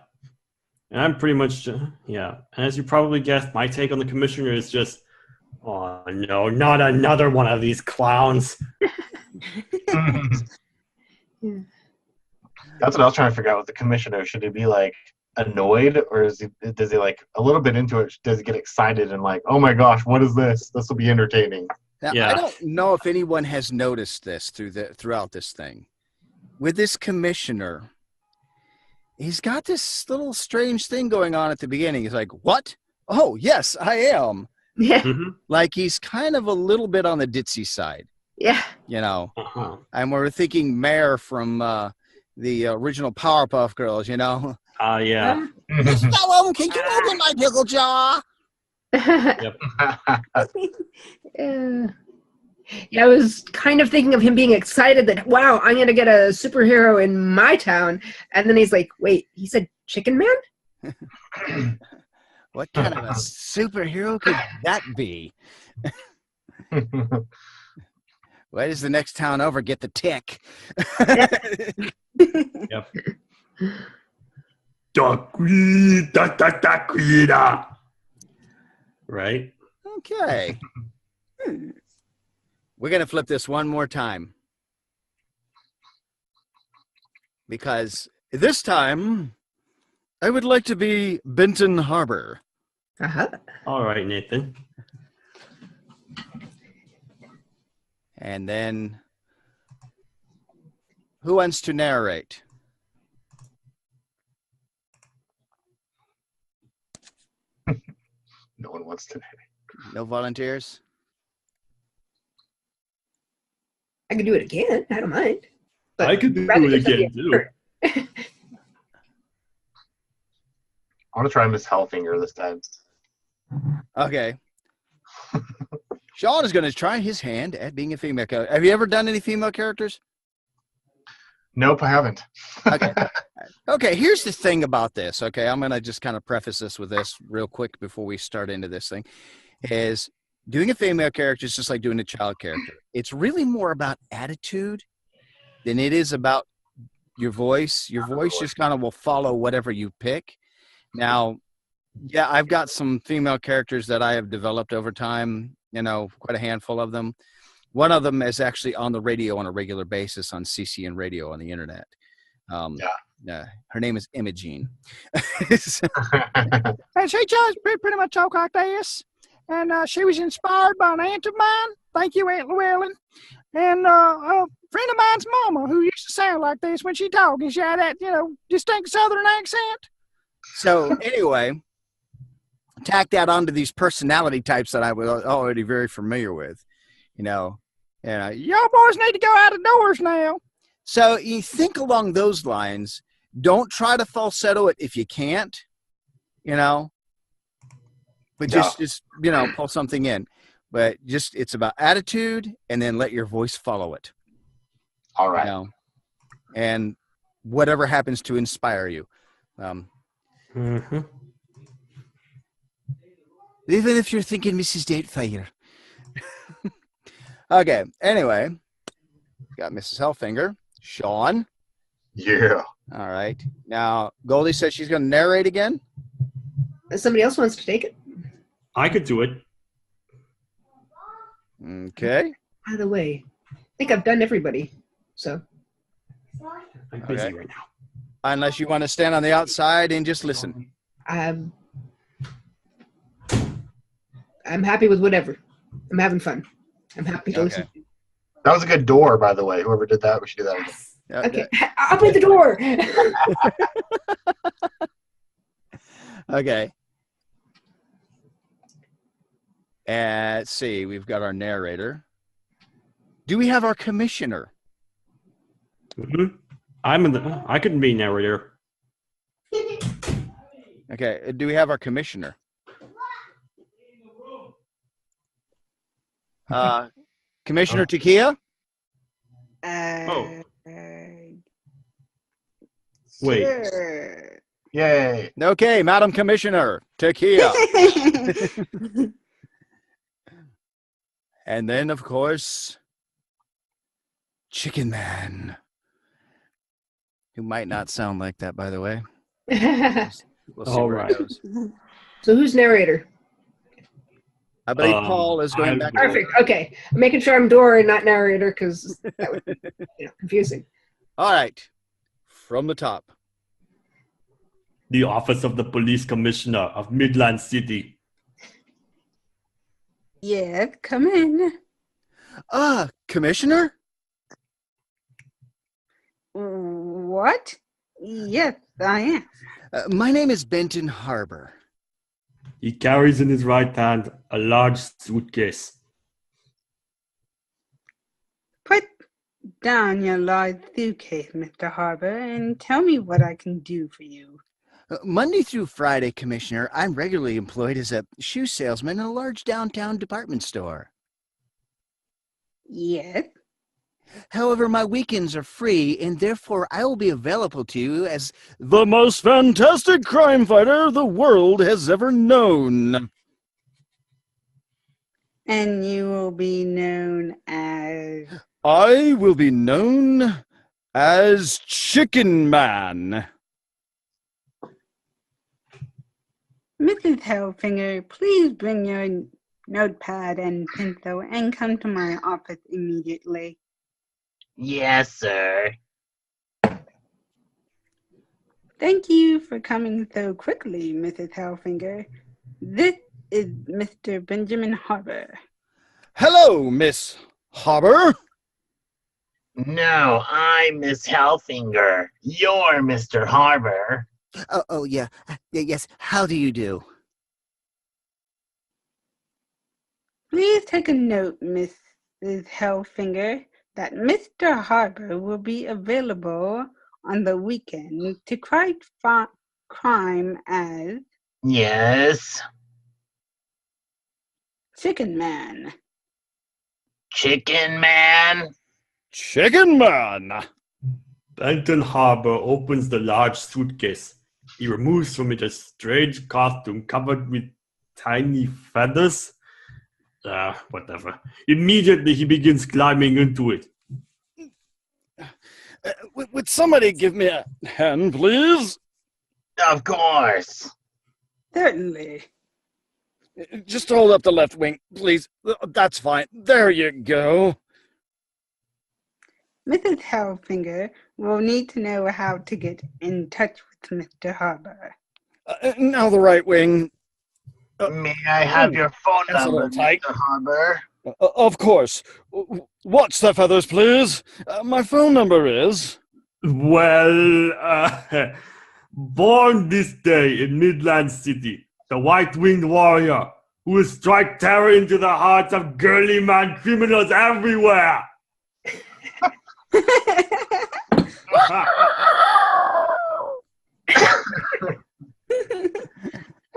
Speaker 3: And I'm pretty much, yeah. And as you probably guessed, my take on the commissioner is just, oh no, not another one of these clowns.
Speaker 4: Yeah.
Speaker 2: That's what I was trying to figure out with the commissioner. Should he be like annoyed, or does he like a little bit into it? Does he get excited and like, oh my gosh, what is this? This will be entertaining.
Speaker 1: Now,
Speaker 3: Yeah.
Speaker 1: I don't know if anyone has noticed this throughout this thing. With this commissioner, he's got this little strange thing going on at the beginning. He's like, what? Oh, yes, I am.
Speaker 4: Yeah.
Speaker 3: Mhm.
Speaker 1: Like he's kind of a little bit on the ditzy side,
Speaker 4: Yeah.
Speaker 3: Uh-huh.
Speaker 1: And we're thinking Mare from the original Powerpuff Girls,
Speaker 3: Yeah.
Speaker 7: Fellow, can you open my pickle jar?
Speaker 4: Yeah, I was kind of thinking of him being excited that, wow, I'm going to get a superhero in my town. And then he's like, wait, he said Chicken Man?
Speaker 1: What kind of a superhero could that be? Why does the next town over get the tick?
Speaker 3: Yep. Right?
Speaker 1: Okay. We're going to flip this one more time. Because this time, I would like to be Benton Harbor.
Speaker 3: All right, Nathan.
Speaker 1: And then, who wants to narrate?
Speaker 2: No one wants to.
Speaker 1: No volunteers?
Speaker 4: I can do it again. I don't mind. But
Speaker 3: I could do
Speaker 4: rather
Speaker 3: it
Speaker 4: than somebody
Speaker 3: again, too.
Speaker 4: else.
Speaker 2: I want to try Miss Hellfinger this time.
Speaker 1: Okay. Sean is going to try his hand at being a female character. Have you ever done any female characters?
Speaker 2: Nope, I haven't.
Speaker 1: Okay. Okay, here's the thing about this. Okay, I'm going to just kind of preface this with this real quick before we start into this thing. Is doing a female character is just like doing a child character. It's really more about attitude than it is about your voice. Your voice just kind of will follow whatever you pick. Now, yeah, I've got some female characters that I have developed over time, you know, quite a handful of them. One of them is actually on the radio on a regular basis on CCN radio on the internet. Her name is Imogene.
Speaker 8: And she just pretty much talk like this. And she was inspired by an aunt of mine. Thank you, Aunt Llewellyn. And a friend of mine's mama who used to sound like this when she talked. And she had that, distinct Southern accent.
Speaker 1: So anyway, tack that onto these personality types that I was already very familiar with,
Speaker 8: y'all boys need to go out of doors now.
Speaker 1: So you think along those lines. Don't try to falsetto it if you can't, but just pull something in. But just it's about attitude, and then let your voice follow it.
Speaker 2: All right.
Speaker 1: And whatever happens to inspire you.
Speaker 3: Mm-hmm.
Speaker 1: Even if you're thinking Mrs. Datefire. Okay. Anyway, got Mrs. Hellfinger. Sean.
Speaker 2: Yeah.
Speaker 1: All right. Now, Goldie says she's going to narrate again.
Speaker 4: Somebody else wants to take it.
Speaker 3: I could do it.
Speaker 1: Okay.
Speaker 4: By the way, I think I've done everybody. So.
Speaker 3: I'm busy right now.
Speaker 1: Unless you want to stand on the outside and just listen.
Speaker 4: I'm happy with whatever. I'm having fun. I'm happy to listen.
Speaker 2: That was a good door, by the way. Whoever did that, we should do that again.
Speaker 4: Okay. I'll play the door.
Speaker 1: Okay. Let's see. We've got our narrator. Do we have our commissioner?
Speaker 3: Mm-hmm. I could be narrator.
Speaker 1: Okay. Do we have our commissioner? Commissioner Takia?
Speaker 3: Wait.
Speaker 6: Sure.
Speaker 2: Yay.
Speaker 1: Okay, Madam Commissioner Takia. And then, of course, Chicken Man. Who might not sound like that, by the way. We'll see
Speaker 3: All
Speaker 1: where
Speaker 3: right.
Speaker 1: it goes.
Speaker 4: So who's narrator?
Speaker 1: I believe Paul is going back.
Speaker 4: Perfect. Okay. I'm making sure I'm door and not narrator because that would be confusing.
Speaker 1: All right. From the top.
Speaker 3: The Office of the Police Commissioner of Midland City.
Speaker 6: Yeah, come in.
Speaker 1: Commissioner?
Speaker 6: What? Yes, I am.
Speaker 1: My name is Benton Harbor.
Speaker 3: He carries in his right hand a large suitcase.
Speaker 6: Put down your large suitcase, Mr. Harbor, and tell me what I can do for you.
Speaker 1: Monday through Friday, Commissioner, I'm regularly employed as a shoe salesman in a large downtown department store.
Speaker 6: Yes.
Speaker 1: However, my weekends are free, and therefore I will be available to you as
Speaker 5: the most fantastic crime fighter the world has ever known.
Speaker 6: And you will be known as...
Speaker 5: I will be known as Chicken Man.
Speaker 6: Mrs. Hellfinger, please bring your notepad and pencil and come to my office immediately.
Speaker 9: Yes, sir.
Speaker 6: Thank you for coming so quickly, Mrs. Hellfinger. This is Mr. Benjamin Harbor.
Speaker 5: Hello, Miss Harbor.
Speaker 9: No, I'm Miss Hellfinger. You're Mr. Harbor.
Speaker 7: Oh, yeah. Yes. How do you do?
Speaker 6: Please take a note, Mrs. Hellfinger, that Mr. Harper will be available on the weekend to fight crime as
Speaker 9: Yes.
Speaker 6: Chicken Man.
Speaker 9: Chicken Man.
Speaker 5: Chicken Man!
Speaker 3: Benton Harbor opens the large suitcase. He removes from it a strange costume covered with tiny feathers. Whatever. Immediately he begins climbing into it.
Speaker 5: Would somebody give me a hand, please?
Speaker 9: Of course.
Speaker 6: Certainly.
Speaker 5: Just hold up the left wing, please. That's fine. There you go.
Speaker 6: Mrs. Hellfinger will need to know how to get in touch with Mr. Harper.
Speaker 5: Now the right wing.
Speaker 9: May I have your phone
Speaker 5: That's a
Speaker 9: number,
Speaker 5: little tight.
Speaker 9: Mr. Harper?
Speaker 5: Of course. Watch the feathers, please. My phone number is...
Speaker 3: Well, born this day in Midland City, the white-winged warrior who will strike terror into the hearts of girly man criminals everywhere.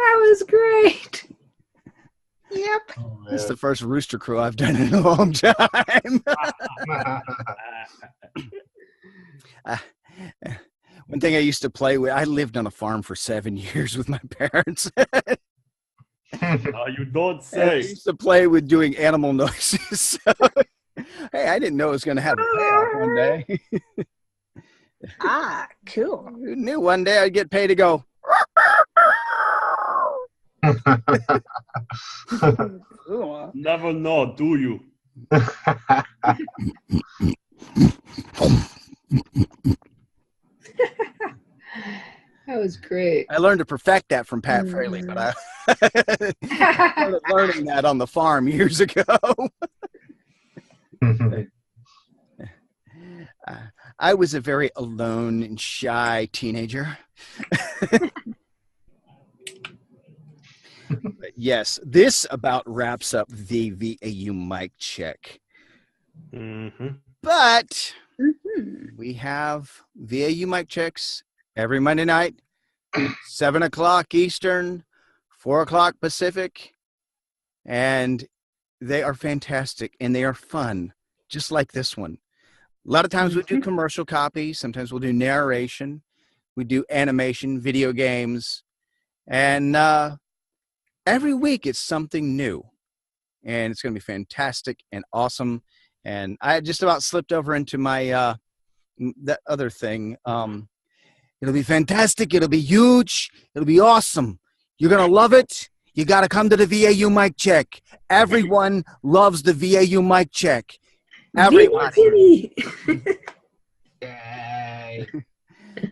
Speaker 4: That was great.
Speaker 6: Yep.
Speaker 1: This is the first Rooster Crew I've done in a long time. One thing I used to play with, I lived on a farm for 7 years with my parents.
Speaker 3: You don't
Speaker 1: I
Speaker 3: say.
Speaker 1: used to play with doing animal noises. So, hey, I didn't know it was going to have a payoff one day.
Speaker 6: Cool.
Speaker 1: Who knew one day I'd get paid to go.
Speaker 6: Cool.
Speaker 3: Never know, do you?
Speaker 4: That was great.
Speaker 1: I learned to perfect that from Pat Fraley, but I started learning that on the farm years ago. I was a very alone and shy teenager. But yes, this about wraps up the VAU mic check.
Speaker 3: Mm-hmm.
Speaker 1: But we have VAU mic checks every Monday night, 7 o'clock Eastern, 4 o'clock Pacific, and they are fantastic and they are fun, just like this one. A lot of times we do commercial copy. Sometimes we'll do narration. We do animation, video games, and every week it's something new, and it's going to be fantastic and awesome. And I just about slipped over into my that other thing. It'll be fantastic. It'll be huge. It'll be awesome. You're going to love it. You got to come to the VAU mic check. Everyone loves the VAU mic check. Everybody.
Speaker 9: Yay.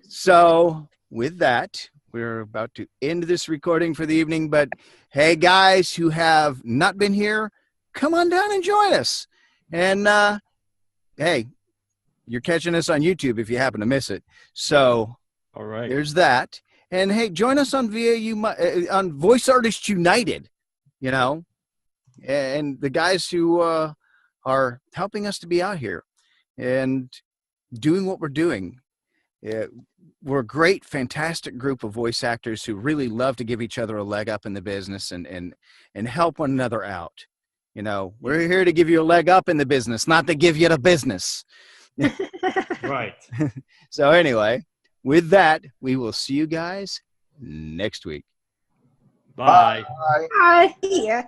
Speaker 1: So with that, we're about to end this recording for the evening. But hey, guys who have not been here, come on down and join us. And hey, you're catching us on YouTube if you happen to miss it. So
Speaker 3: All right.
Speaker 1: there's that. And hey, join us on VAU on Voice Artists United. You know, and the guys who are helping us to be out here and doing what we're doing. We're a great, fantastic group of voice actors who really love to give each other a leg up in the business and help one another out. You know, we're here to give you a leg up in the business, not to give you the business.
Speaker 3: Right.
Speaker 1: So anyway, with that, we will see you guys next week.
Speaker 3: Bye.
Speaker 4: Bye.
Speaker 6: Yeah.